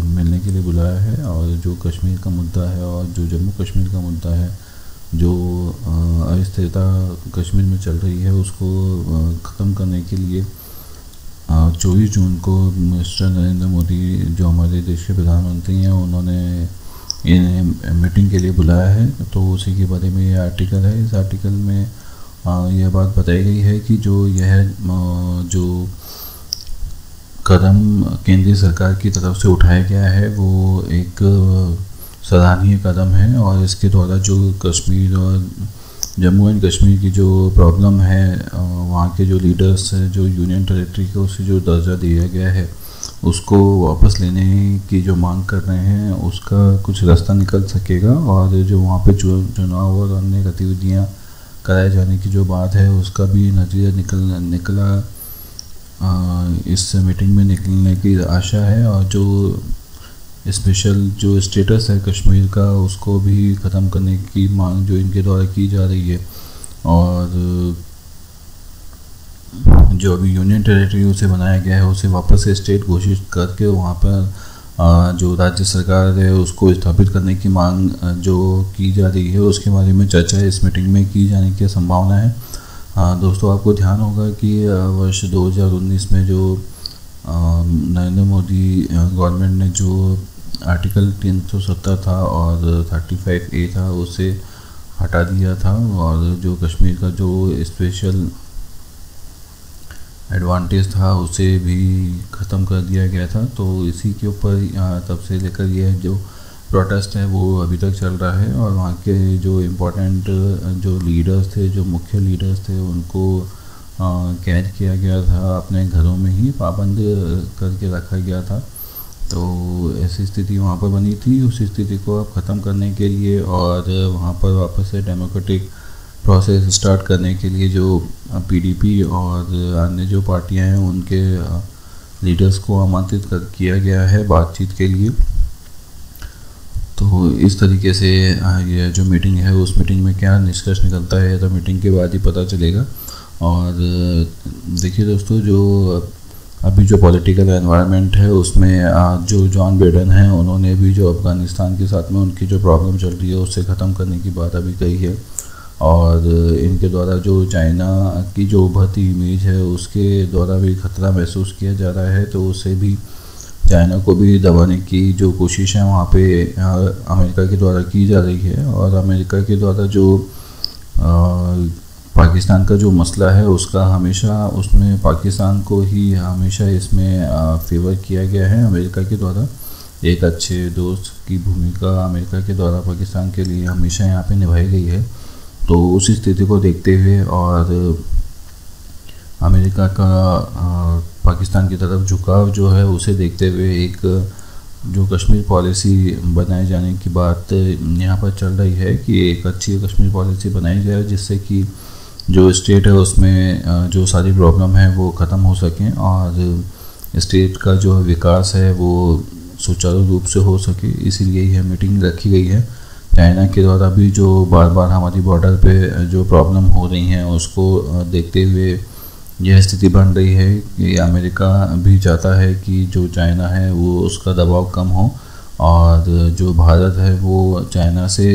मिलने के लिए बुलाया है और जो कश्मीर का मुद्दा है और जो जम्मू कश्मीर का मुद्दा है, जो अस्थिरता कश्मीर में चल रही है उसको ख़त्म करने के लिए 24 जून को मिस्टर नरेंद्र मोदी जो हमारे देश के प्रधानमंत्री हैं उन्होंने इन्हें मीटिंग के लिए बुलाया है। तो उसी के बारे में ये आर्टिकल है। इस आर्टिकल में यह बात बताई गई है कि जो कदम केंद्रीय सरकार की तरफ से उठाया गया है वो एक सराहनीय कदम है और इसके द्वारा जो कश्मीर और जम्मू एंड कश्मीर की जो प्रॉब्लम है, वहाँ के जो लीडर्स जो यूनियन टेरिटरी को उसे जो दर्जा दिया गया है उसको वापस लेने की जो मांग कर रहे हैं उसका कुछ रास्ता निकल सकेगा और जो वहाँ पे चुनाव और अन्य गतिविधियाँ कराए जाने की जो बात है उसका भी नतीजा निकला इस मीटिंग में निकलने की आशा है। और जो स्पेशल जो स्टेटस है कश्मीर का उसको भी ख़त्म करने की मांग जो इनके द्वारा की जा रही है और जो अभी यूनियन टेरिटरी उसे बनाया गया है उसे वापस से स्टेट घोषित करके वहाँ पर जो राज्य सरकार है उसको स्थापित करने की मांग जो की जा रही है उसके बारे में चर्चा इस मीटिंग में की जाने की संभावना है। दोस्तों, आपको ध्यान होगा कि वर्ष 2019 में जो नरेंद्र मोदी गवर्नमेंट ने जो आर्टिकल 370 था और 35A था उसे हटा दिया था और जो कश्मीर का जो स्पेशल एडवांटेज था उसे भी ख़त्म कर दिया गया था। तो इसी के ऊपर तब से लेकर ये जो प्रोटेस्ट है वो अभी तक चल रहा है। और वहाँ के जो इम्पोर्टेंट जो लीडर्स थे, जो मुख्य लीडर्स थे, उनको कैद किया गया था, अपने घरों में ही पाबंद करके रखा गया था। तो ऐसी स्थिति वहाँ पर बनी थी। उस स्थिति को अब ख़त्म करने के लिए और वहाँ पर वापस से डेमोक्रेटिक प्रोसेस स्टार्ट करने के लिए जो पीडीपी और अन्य जो पार्टियां हैं उनके लीडर्स को आमंत्रित किया गया है बातचीत के लिए। तो इस तरीके से ये जो मीटिंग है, उस मीटिंग में क्या निष्कर्ष निकलता है तो मीटिंग के बाद ही पता चलेगा। और देखिए दोस्तों, जो अभी जो पॉलिटिकल एनवायरनमेंट है उसमें जो जॉन बाइडेन हैं उन्होंने भी जो अफ़गानिस्तान के साथ में उनकी जो प्रॉब्लम चल रही है उससे ख़त्म करने की बात अभी कही है। और इनके द्वारा जो चाइना की जो उभरती इमेज है उसके द्वारा भी ख़तरा महसूस किया जा रहा है। तो उससे भी चाइना को भी दबाने की जो कोशिश है वहाँ पे अमेरिका के द्वारा की जा रही है। और अमेरिका के द्वारा जो पाकिस्तान का जो मसला है उसका हमेशा उसमें पाकिस्तान को ही हमेशा इसमें फेवर किया गया है अमेरिका के द्वारा। एक अच्छे दोस्त की भूमिका अमेरिका के द्वारा पाकिस्तान के लिए हमेशा यहाँ पे निभाई गई है। तो उस स्थिति को देखते हुए और अमेरिका का पाकिस्तान की तरफ झुकाव जो है उसे देखते हुए एक जो कश्मीर पॉलिसी बनाए जाने की बात यहाँ पर चल रही है कि एक अच्छी कश्मीर पॉलिसी बनाई जाए जिससे कि जो स्टेट है उसमें जो सारी प्रॉब्लम है वो ख़त्म हो सकें और स्टेट का जो विकास है वो सुचारू रूप से हो सके। इसीलिए यह मीटिंग रखी गई है। चाइना के द्वारा भी जो बार बार हमारी बॉर्डर पे जो प्रॉब्लम हो रही हैं उसको देखते हुए यह स्थिति बन रही है कि अमेरिका भी चाहता है कि जो चाइना है वो उसका दबाव कम हो और जो भारत है वो चाइना से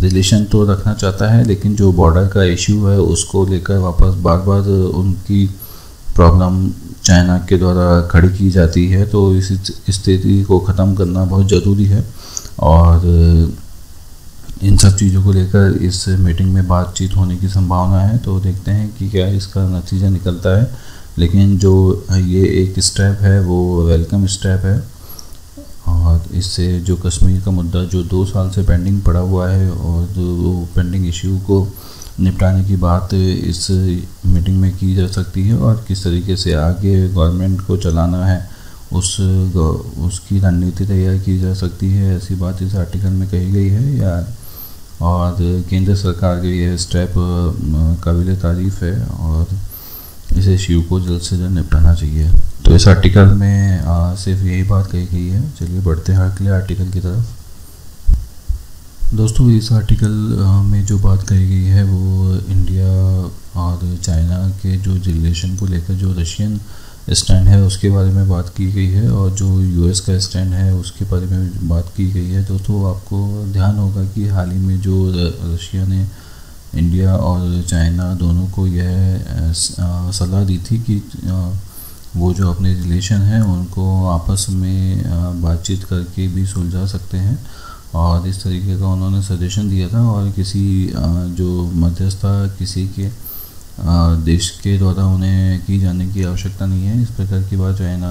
रिलेशन तो रखना चाहता है, लेकिन जो बॉर्डर का इश्यू है उसको लेकर वापस बार बार उनकी प्रॉब्लम चाइना के द्वारा खड़ी की जाती है। तो इस स्थिति को ख़त्म करना बहुत ज़रूरी है और इन सब चीज़ों को लेकर इस मीटिंग में बातचीत होने की संभावना है। तो देखते हैं कि क्या इसका नतीजा निकलता है। लेकिन जो ये एक स्टेप है वो वेलकम स्टेप है और इससे जो कश्मीर का मुद्दा जो 2 साल से पेंडिंग पड़ा हुआ है और वो पेंडिंग इश्यू को निपटाने की बात इस मीटिंग में की जा सकती है और किस तरीके से आगे गवर्नमेंट को चलाना है उसकी रणनीति तैयार की जा सकती है। ऐसी बात इस आर्टिकल में कही गई है या और केंद्र सरकार के यह स्टेप काबिल तारीफ़ है और इस इश्यू को जल्द से जल्द निपटाना चाहिए। तो इस आर्टिकल में सिर्फ यही बात कही गई है। चलिए बढ़ते हैं अगले आर्टिकल की तरफ। दोस्तों, इस आर्टिकल में जो बात कही गई है वो इंडिया और चाइना के जो रिलेशन को लेकर जो रशियन स्टैंड है उसके बारे में बात की गई है और जो यूएस का स्टैंड है उसके बारे में बात की गई है। दोस्तों, आपको ध्यान होगा कि हाल ही में जो रशिया ने इंडिया और चाइना दोनों को यह सलाह दी थी कि वो जो अपने रिलेशन हैं उनको आपस में बातचीत करके भी सुलझा सकते हैं और इस तरीके का उन्होंने सजेशन दिया था। और किसी जो मध्यस्थता किसी के देश के द्वारा उन्हें की जाने की आवश्यकता नहीं है। इस प्रकार की बात चाइना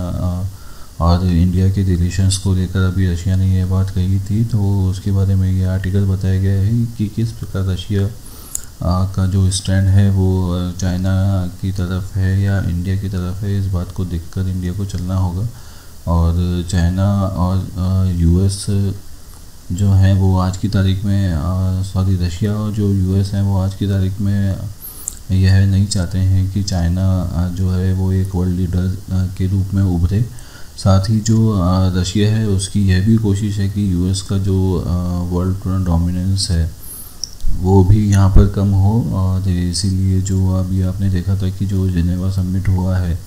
और इंडिया के रिलेशंस को लेकर अभी रशिया ने यह बात कही थी। तो उसके बारे में ये आर्टिकल बताया गया है कि किस प्रकार रशिया का जो स्टैंड है वो चाइना की तरफ है या इंडिया की तरफ है। इस बात को देखकर इंडिया को चलना होगा और चाइना और यूएस जो है वो आज की तारीख में रशिया और जो यूएस हैं वो आज की तारीख में यह नहीं चाहते हैं कि चाइना जो है वो एक वर्ल्ड लीडर के रूप में उभरे। साथ ही जो रशिया है उसकी यह भी कोशिश है कि यूएस का जो वर्ल्ड डोमिनेंस है वो भी यहाँ पर कम हो। और इसीलिए जो अभी आपने देखा था कि जो जिनेवा समिट हुआ है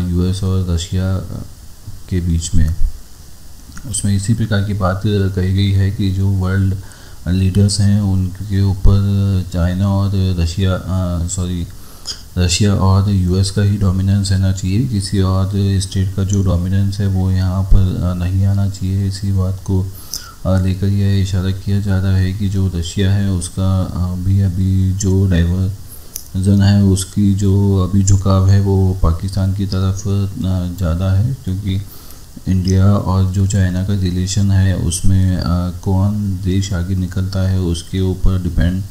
यूएस और रशिया के बीच में, उसमें इसी प्रकार की बात कही गई है कि जो वर्ल्ड लीडर्स हैं उनके ऊपर चाइना और रशिया और यूएस का ही डोमिनेंस रहना चाहिए। किसी और स्टेट का जो डोमिनेंस है वो यहाँ पर नहीं आना चाहिए। इसी बात को लेकर यह इशारा किया जा रहा है कि जो रशिया है उसका भी अभी जो जन है उसकी जो अभी झुकाव है वो पाकिस्तान की तरफ ज़्यादा है, क्योंकि इंडिया और जो चाइना का रिलेशन है उसमें कौन देश आगे निकलता है उसके ऊपर डिपेंड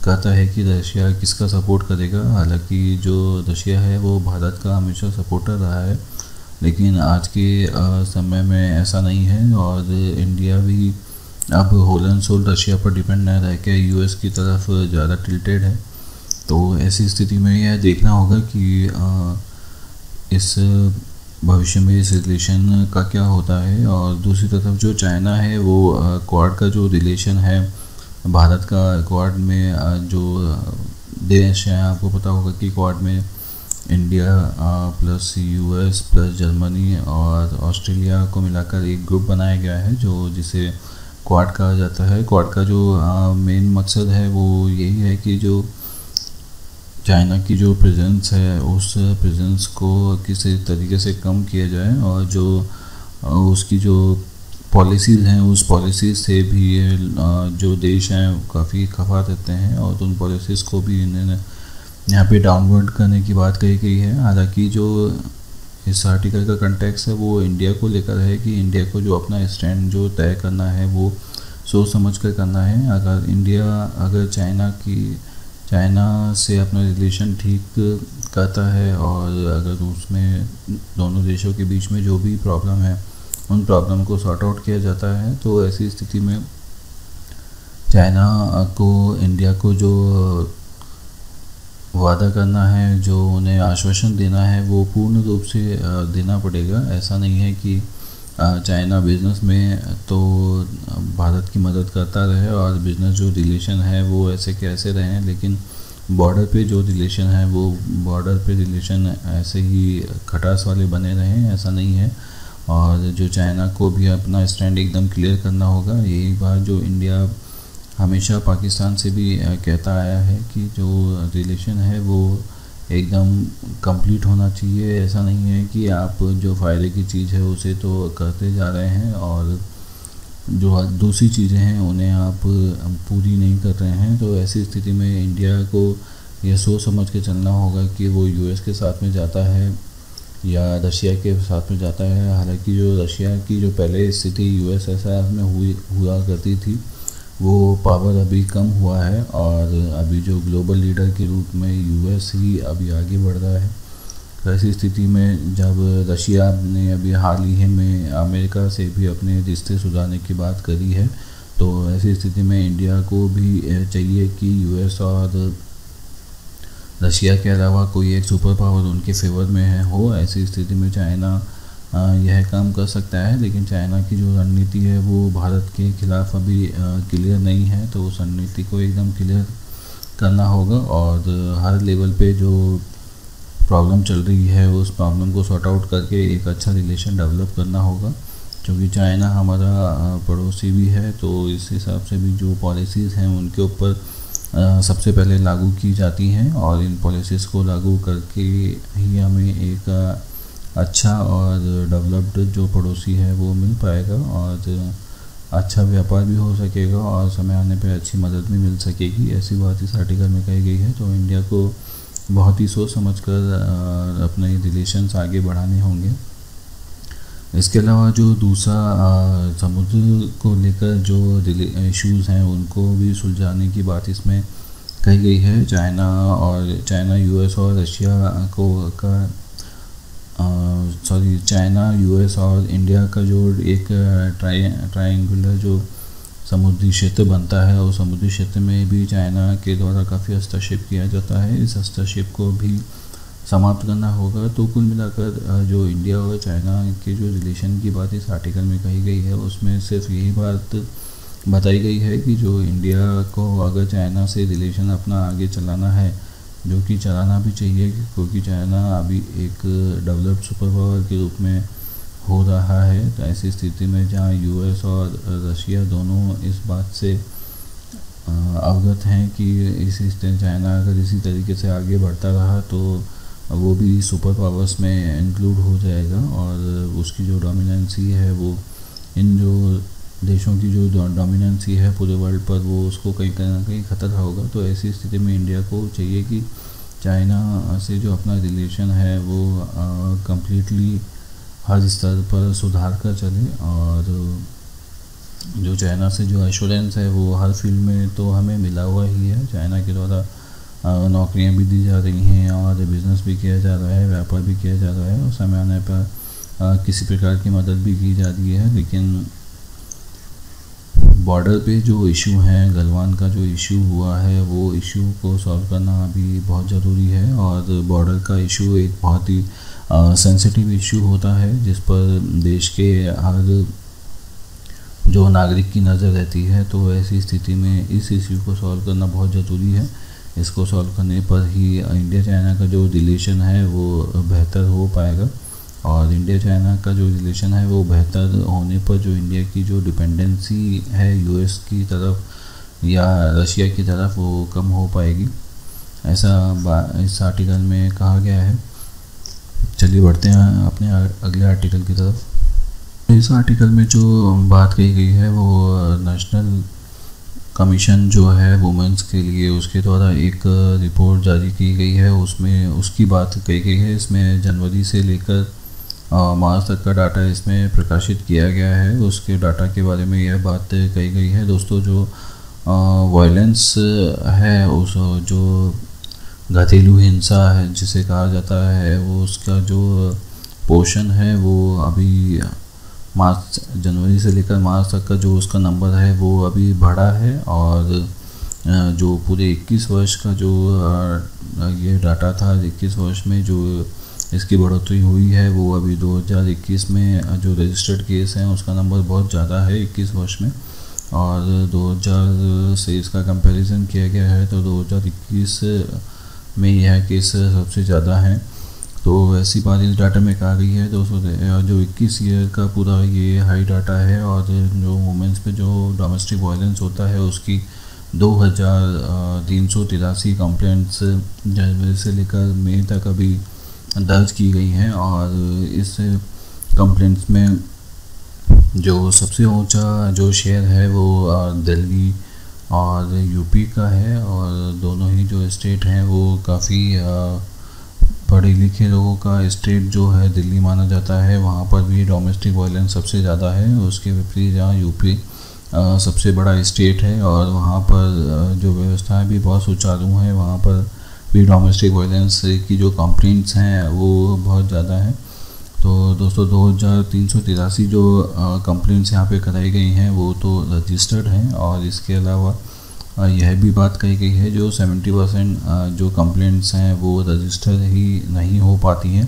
करता है कि रशिया किसका सपोर्ट करेगा। हालांकि जो रशिया है वो भारत का हमेशा सपोर्टर रहा है, लेकिन आज के समय में ऐसा नहीं है और इंडिया भी अब होल एंड सोल रशिया पर डिपेंड न रह के यूएस की तरफ ज़्यादा टिल्टेड है। तो ऐसी स्थिति में यह देखना होगा कि इस भविष्य में इस रिलेशन का क्या होता है। और दूसरी तरफ जो चाइना है वो क्वाड का जो रिलेशन है भारत का, क्वाड में जो देश हैं आपको पता होगा कि क्वाड में India plus US plus Germany और ऑस्ट्रेलिया को मिलाकर एक ग्रुप बनाया गया है जो जिसे क्वाड कहा जाता है। क्वाड का जो मेन मकसद है वो यही है कि जो चाइना की जो प्रेजेंस है उस प्रेजेंस को किसी तरीके से कम किया जाए और जो उसकी जो पॉलिसीज़ हैं उस पॉलिसीज़ से भी जो देश हैं काफ़ी खफा रहते हैं और उन पॉलिसीज़ को भी इन्होंने यहाँ पे डाउनवर्ड करने की बात कही गई है। हालांकि जो इस आर्टिकल का कंटेक्स्ट है वो इंडिया को लेकर है कि इंडिया को जो अपना स्टैंड जो तय करना है वो सोच समझ कर करना है। अगर चाइना से अपना रिलेशन ठीक करता है और अगर उसमें दोनों देशों के बीच में जो भी प्रॉब्लम है उन प्रॉब्लम को सॉर्ट आउट किया जाता है, तो ऐसी स्थिति में चाइना को इंडिया को जो वादा करना है, जो उन्हें आश्वासन देना है वो पूर्ण रूप से देना पड़ेगा। ऐसा नहीं है कि चाइना बिज़नेस में तो भारत की मदद करता रहे और बिज़नेस जो रिलेशन है वो ऐसे के ऐसे रहे, लेकिन बॉर्डर पे जो रिलेशन है वो बॉर्डर पे रिलेशन ऐसे ही खटास वाले बने रहें, ऐसा नहीं है। और जो चाइना को भी अपना स्टैंड एकदम क्लियर करना होगा। यही बात जो इंडिया हमेशा पाकिस्तान से भी कहता आया है कि जो रिलेशन है वो एकदम कंप्लीट होना चाहिए। ऐसा नहीं है कि आप जो फ़ायदे की चीज़ है उसे तो करते जा रहे हैं और जो दूसरी चीज़ें हैं उन्हें आप पूरी नहीं कर रहे हैं। तो ऐसी स्थिति में इंडिया को यह सोच समझ के चलना होगा कि वो यूएस के साथ में जाता है या रशिया के साथ में जाता है। हालांकि जो रशिया की जो पहले स्थिति यूएसएसआर में हुआ करती थी वो पावर अभी कम हुआ है और अभी जो ग्लोबल लीडर के रूप में यूएस ही अभी आगे बढ़ रहा है। तो ऐसी स्थिति में जब रशिया ने अभी हाल ही में अमेरिका से भी अपने रिश्ते सुधारने की बात करी है, तो ऐसी स्थिति में इंडिया को भी चाहिए कि यूएस और रशिया के अलावा कोई एक सुपर पावर उनके फेवर में हो। ऐसी स्थिति में चाइना यह काम कर सकता है, लेकिन चाइना की जो रणनीति है वो भारत के खिलाफ अभी क्लियर नहीं है, तो उस रणनीति को एकदम क्लियर करना होगा और हर लेवल पे जो प्रॉब्लम चल रही है उस प्रॉब्लम को सॉर्ट आउट करके एक अच्छा रिलेशन डेवलप करना होगा। क्योंकि चाइना हमारा पड़ोसी भी है, तो इस हिसाब से भी जो पॉलिसीज़ हैं उनके ऊपर सबसे पहले लागू की जाती हैं और इन पॉलिसीज़ को लागू करके ही हमें एक अच्छा और डेवलप्ड जो पड़ोसी है वो मिल पाएगा और अच्छा व्यापार भी हो सकेगा और समय आने पे अच्छी मदद भी मिल सकेगी। ऐसी बात इस आर्टिकल में कही गई है। तो इंडिया को बहुत ही सोच समझकर अपने रिलेशंस आगे बढ़ाने होंगे। इसके अलावा जो दूसरा समुद्र को लेकर जो इश्यूज़ हैं उनको भी सुलझाने की बात इसमें कही गई है। चाइना यूएस और रशिया चाइना यूएस और इंडिया का जो एक ट्रायंगुलर जो समुद्री क्षेत्र बनता है और समुद्री क्षेत्र में भी चाइना के द्वारा काफ़ी हस्तक्षेप किया जाता है। इस हस्तक्षेप को भी समाप्त करना होगा। तो कुल मिलाकर जो इंडिया और चाइना के जो रिलेशन की बात इस आर्टिकल में कही गई है उसमें सिर्फ यही बात बताई गई है कि जो इंडिया को अगर चाइना से रिलेशन अपना आगे चलाना है, जो कि चलाना भी चाहिए, क्योंकि चाइना अभी एक डेवलप्ड सुपर पावर के रूप में हो रहा है। तो ऐसी स्थिति में जहाँ यूएस और रशिया दोनों इस बात से अवगत हैं कि चाइना अगर इसी तरीके से आगे बढ़ता रहा तो वो भी सुपर पावर्स में इंक्लूड हो जाएगा और उसकी जो डोमिनेंसी है वो इन जो देशों की जो डोमिनेंसी है पूरे वर्ल्ड पर वो उसको कहीं ना कहीं खतरा होगा। तो ऐसी स्थिति में इंडिया को चाहिए कि चाइना से जो अपना रिलेशन है वो कम्प्लीटली हर स्तर पर सुधार कर चले, और जो चाइना से जो एश्योरेंस है वो हर फील्ड में तो हमें मिला हुआ ही है। चाइना के द्वारा नौकरियां भी दी जा रही हैं और बिज़नेस भी किया जा रहा है, व्यापार भी किया जा रहा है, और समय आने पर किसी प्रकार की मदद भी की जा रही है। लेकिन बॉर्डर पे जो इशू है, गलवान का जो इशू हुआ है, वो इशू को सॉल्व करना अभी बहुत ज़रूरी है। और बॉर्डर का इशू एक बहुत ही सेंसिटिव इशू होता है, जिस पर देश के हर जो नागरिक की नज़र रहती है। तो ऐसी स्थिति में इस इशू को सॉल्व करना बहुत ज़रूरी है। इसको सॉल्व करने पर ही इंडिया चाइना का जो रिलेशन है वो बेहतर हो पाएगा, और इंडिया चाइना का जो रिलेशन है वो बेहतर होने पर जो इंडिया की जो डिपेंडेंसी है यूएस की तरफ या रशिया की तरफ वो कम हो पाएगी, ऐसा इस आर्टिकल में कहा गया है। चलिए बढ़ते हैं अपने अगले आर्टिकल की तरफ। इस आर्टिकल में जो बात कही गई है वो नेशनल कमीशन जो है वुमेंस के लिए, उसके द्वारा एक रिपोर्ट जारी की गई है, उसमें उसकी बात कही गई है। इसमें जनवरी से लेकर मार्च तक का डाटा इसमें प्रकाशित किया गया है। उसके डाटा के बारे में यह बात कही गई है दोस्तों, जो वायलेंस है, उस जो घरेलू हिंसा है जिसे कहा जाता है, वो उसका जो पोर्शन है वो अभी जनवरी से लेकर मार्च तक का जो उसका नंबर है वो अभी बढ़ा है। और जो पूरे 21 वर्ष का जो ये डाटा था, 21 वर्ष में जो इसकी बढ़ोतरी हुई है वो अभी 2021 में जो रजिस्टर्ड केस हैं उसका नंबर बहुत ज़्यादा है 21 वर्ष में, और 2000 से इसका कंपैरिजन किया गया है तो 2021 में यह केस सबसे ज़्यादा हैं। तो ऐसी बात इस डाटा में कहा गई है दोस्तों, जो 21 ईयर का पूरा ये हाई डाटा है, और जो वुमेंस पे जो डोमेस्टिक वायलेंस होता है उसकी 2383 कंप्लेंट्स जनवरी से लेकर मई तक अभी दर्ज की गई हैं। और इस कंप्लेंट्स में जो सबसे ऊंचा जो शेयर है वो दिल्ली और यूपी का है, और दोनों ही जो स्टेट हैं वो काफ़ी पढ़े लिखे लोगों का स्टेट जो है दिल्ली माना जाता है। वहाँ पर भी डोमेस्टिक वायलेंस सबसे ज़्यादा है। उसके विपरीत जहाँ यूपी सबसे बड़ा स्टेट है और वहाँ पर जो व्यवस्थाएं भी बहुत सुचारू हैं, वहाँ पर भी डोमेस्टिक वायलेंस की जो कंप्लेंट्स हैं वो बहुत ज़्यादा हैं। तो दोस्तों 2383 जो कंप्लेंट्स यहाँ पे कराई गई हैं वो तो रजिस्टर्ड हैं, और इसके अलावा यह भी बात कही गई है जो 70% जो कंप्लेंट्स हैं वो रजिस्टर ही नहीं हो पाती हैं,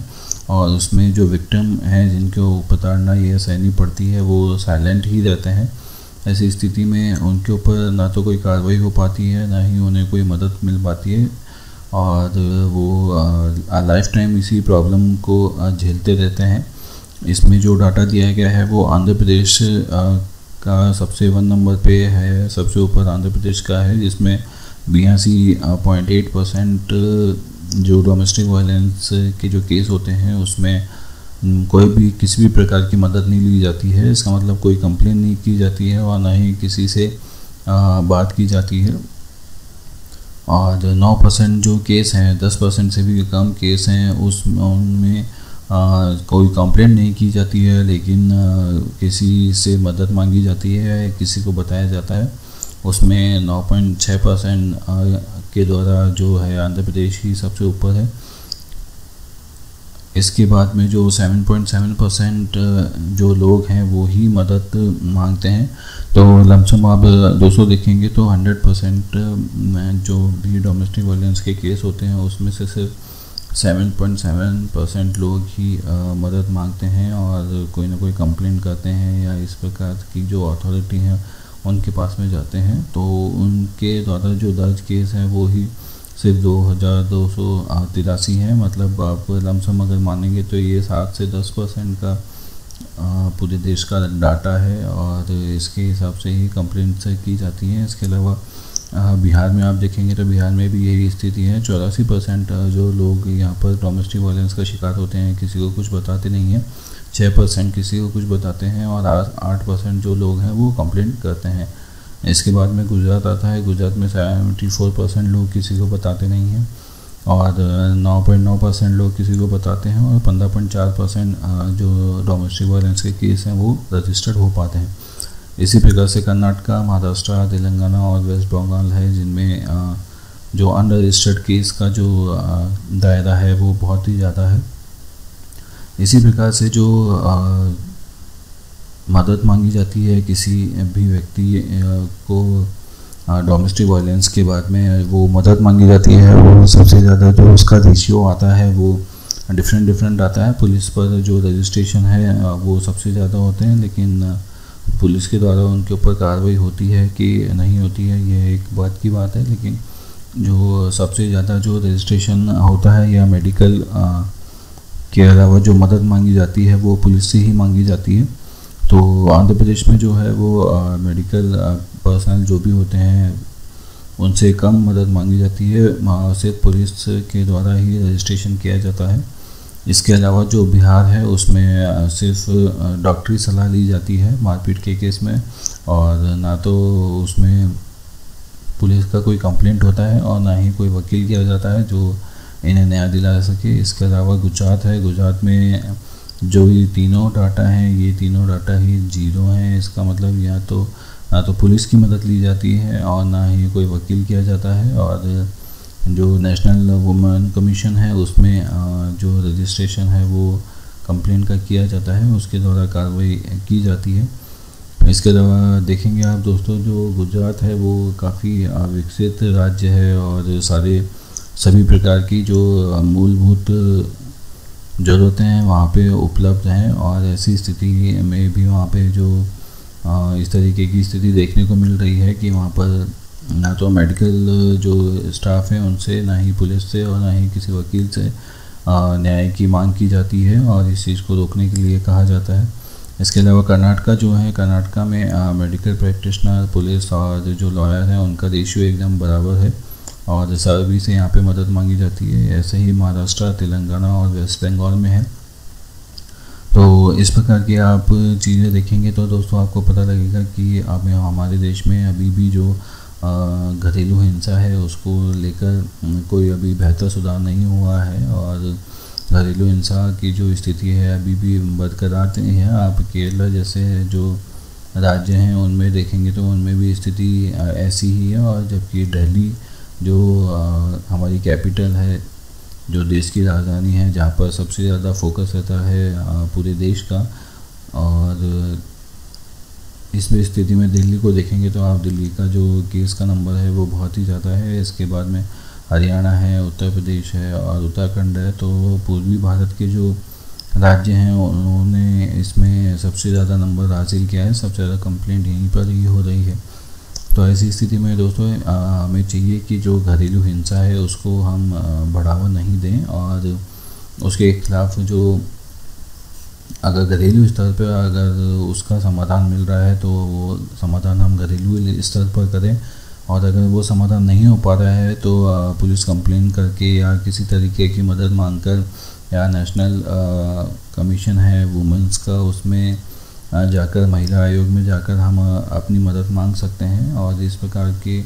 और उसमें जो विक्टिम हैं जिनको प्रताड़ना ये सहनी पड़ती है वो साइलेंट ही रहते हैं। ऐसी स्थिति में उनके ऊपर ना तो कोई कार्रवाई हो पाती है, ना ही उन्हें कोई मदद मिल पाती है, और वो लाइफ टाइम इसी प्रॉब्लम को झेलते रहते हैं। इसमें जो डाटा दिया गया है वो आंध्र प्रदेश का सबसे 1 नंबर पे है, सबसे ऊपर आंध्र प्रदेश का है, जिसमें 82.8% जो डोमेस्टिक वायलेंस के जो केस होते हैं उसमें कोई भी किसी भी प्रकार की मदद नहीं ली जाती है। इसका मतलब कोई कंप्लेन नहीं की जाती है और ना ही किसी से बात की जाती है। और 9% जो केस हैं, 10% से भी कम केस हैं, उनमें कोई कंप्लेंट नहीं की जाती है, लेकिन किसी से मदद मांगी जाती है, किसी को बताया जाता है। उसमें 9.6% के द्वारा जो है आंध्र प्रदेश ही सबसे ऊपर है। इसके बाद में जो 7.7% जो लोग हैं वो ही मदद मांगते हैं। तो लमसम आप दोस्तों देखेंगे तो 100% जो भी डोमेस्टिक वायलेंस के केस होते हैं उसमें से सिर्फ 7.7% लोग ही मदद मांगते हैं और कोई ना कोई कंप्लेंट करते हैं या इस प्रकार की जो अथॉरिटी हैं उनके पास में जाते हैं। तो उनके द्वारा जो दर्ज केस हैं वो ही सिर्फ 2283 हैं। मतलब आप लमसम अगर मानेंगे तो ये 7 से 10% का पूरे देश का डाटा है और इसके हिसाब से ही कंप्लेंट्स की जाती हैं। इसके अलावा बिहार में आप देखेंगे तो बिहार में भी यही स्थिति है। 84% जो लोग यहाँ पर डोमेस्टिक वायलेंस का शिकार होते हैं किसी को कुछ बताते नहीं हैं, 6% किसी को कुछ बताते हैं और 8% जो लोग हैं वो कंप्लेंट करते हैं। इसके बाद में गुजरात आता है। गुजरात में 74% लोग किसी को बताते नहीं हैं और 9.9% लोग किसी को बताते हैं और 15.4% जो डोमेस्टिक वायलेंस के केस हैं वो रजिस्टर्ड हो पाते हैं। इसी प्रकार से कर्नाटका, महाराष्ट्र, तेलंगाना और वेस्ट बंगाल है जिनमें जो अनरजिस्टर्ड केस का जो दायरा है वो बहुत ही ज़्यादा है। इसी प्रकार से जो मदद मांगी जाती है किसी भी व्यक्ति को डोमेस्टिक वायलेंस के बाद में, वो मदद मांगी जाती है, वो सबसे ज़्यादा जो उसका रेशियो आता है वो डिफरेंट आता है। पुलिस पर जो रजिस्ट्रेशन है वो सबसे ज़्यादा होते हैं, लेकिन पुलिस के द्वारा उनके ऊपर कार्रवाई होती है कि नहीं होती है ये एक बात की बात है। लेकिन जो सबसे ज़्यादा जो रजिस्ट्रेशन होता है या मेडिकल के अलावा जो मदद मांगी जाती है वो पुलिस से ही मांगी जाती है। तो आंध्र प्रदेश में जो है वो मेडिकल पर्सनल जो भी होते हैं उनसे कम मदद मांगी जाती है, सिर्फ पुलिस के द्वारा ही रजिस्ट्रेशन किया जाता है। इसके अलावा जो बिहार है उसमें सिर्फ डॉक्टरी सलाह ली जाती है मारपीट के केस में, और ना तो उसमें पुलिस का कोई कंप्लेंट होता है और ना ही कोई वकील किया जाता है जो इन्हें न्याय दिला सके। इसके अलावा गुजरात है, गुजरात में जो ये तीनों डाटा हैं ये तीनों डाटा ही जीरो हैं। इसका मतलब ना तो पुलिस की मदद ली जाती है और ना ही कोई वकील किया जाता है। और जो नेशनल वुमेन कमीशन है उसमें जो रजिस्ट्रेशन है वो कंप्लेंट का किया जाता है, उसके द्वारा कार्रवाई की जाती है। इसके अलावा देखेंगे आप दोस्तों, जो गुजरात है वो काफ़ी विकसित राज्य है और सभी प्रकार की जो मूलभूत ज़रूरतें हैं वहाँ पे उपलब्ध हैं, और ऐसी स्थिति में भी वहाँ पे जो इस तरीके की स्थिति देखने को मिल रही है कि वहाँ पर ना तो मेडिकल जो स्टाफ है उनसे, ना ही पुलिस से और ना ही किसी वकील से न्याय की मांग की जाती है, और इस चीज़ को रोकने के लिए कहा जाता है। इसके अलावा कर्नाटका जो है, कर्नाटका में मेडिकल प्रैक्टिशनर, पुलिस और जो लॉयर हैं उनका रेशियो एकदम बराबर है और सभी से यहाँ पे मदद मांगी जाती है। ऐसे ही महाराष्ट्र, तेलंगाना और वेस्ट बंगाल में है। तो इस प्रकार की आप चीज़ें देखेंगे तो दोस्तों आपको पता लगेगा कि आप हमारे देश में अभी भी जो घरेलू हिंसा है उसको लेकर कोई अभी बेहतर सुधार नहीं हुआ है, और घरेलू हिंसा की जो स्थिति है अभी भी बरकरार है। आप केरला जैसे जो राज्य हैं उनमें देखेंगे तो उनमें भी स्थिति ऐसी ही है, और जबकि दिल्ली जो हमारी कैपिटल है, जो देश की राजधानी है, जहाँ पर सबसे ज़्यादा फोकस रहता है पूरे देश का, और इस स्थिति में दिल्ली को देखेंगे तो आप दिल्ली का जो केस का नंबर है वो बहुत ही ज़्यादा है। इसके बाद में हरियाणा है, उत्तर प्रदेश है और उत्तराखंड है। तो पूर्वी भारत के जो राज्य हैं उन्होंने इसमें सबसे ज़्यादा नंबर हासिल किया है, सबसे ज़्यादा कंप्लेंट यहीं पर ही हो रही है। तो ऐसी स्थिति में दोस्तों हमें चाहिए कि जो घरेलू हिंसा है उसको हम बढ़ावा नहीं दें, और उसके खिलाफ जो अगर घरेलू स्तर पर अगर उसका समाधान मिल रहा है तो वो समाधान हम घरेलू स्तर पर करें, और अगर वो समाधान नहीं हो पा रहा है तो पुलिस कंप्लेन करके या किसी तरीके की मदद मांगकर, या नेशनल कमीशन है वुमेंस का उसमें जाकर, महिला आयोग में जाकर हम अपनी मदद मांग सकते हैं। और इस प्रकार के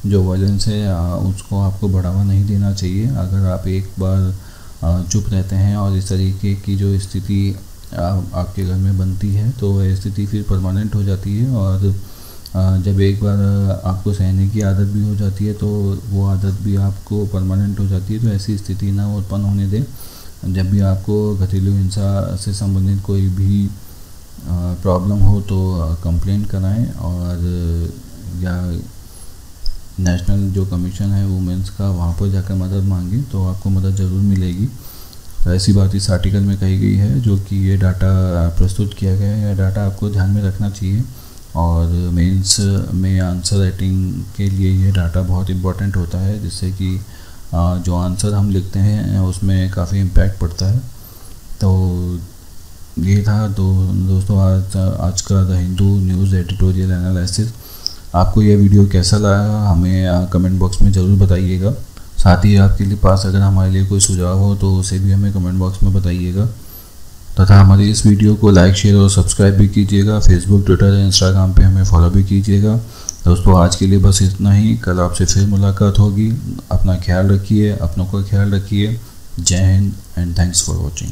जो वायलेंस है उसको आपको बढ़ावा नहीं देना चाहिए। अगर आप एक बार चुप रहते हैं और इस तरीके की जो स्थिति आपके घर में बनती है तो वह स्थिति फिर परमानेंट हो जाती है, और जब एक बार आपको सहने की आदत भी हो जाती है तो वो आदत भी आपको परमानेंट हो जाती है। तो ऐसी स्थिति ना उत्पन्न होने दें। जब भी आपको घरेलू हिंसा से संबंधित कोई भी प्रॉब्लम हो तो कंप्लेंट कराएं, और या नेशनल जो कमीशन है वुमेंस का वहाँ पर जाकर मदद मांगें तो आपको मदद ज़रूर मिलेगी। तो ऐसी बात इस आर्टिकल में कही गई है जो कि ये डाटा प्रस्तुत किया गया है। यह डाटा आपको ध्यान में रखना चाहिए, और मेंस में आंसर राइटिंग के लिए ये डाटा बहुत इम्पोर्टेंट होता है, जिससे कि जो आंसर हम लिखते हैं उसमें काफ़ी इम्पैक्ट पड़ता है। तो ये था दोस्तों आज का the Hindu news editorial analysis. आपको यह वीडियो कैसा लगा हमें कमेंट बॉक्स में ज़रूर बताइएगा। साथ ही आपके लिए पास अगर हमारे लिए कोई सुझाव हो तो उसे भी हमें कमेंट बॉक्स में बताइएगा, तथा हमारी इस वीडियो को लाइक, शेयर और सब्सक्राइब भी कीजिएगा। फेसबुक, ट्विटर, इंस्टाग्राम पे हमें फॉलो भी कीजिएगा। दोस्तों आज के लिए बस इतना ही, कल आपसे फिर मुलाकात होगी। अपना ख्याल रखिए, अपनों का ख्याल रखिए। जय Hind and thanks for watching.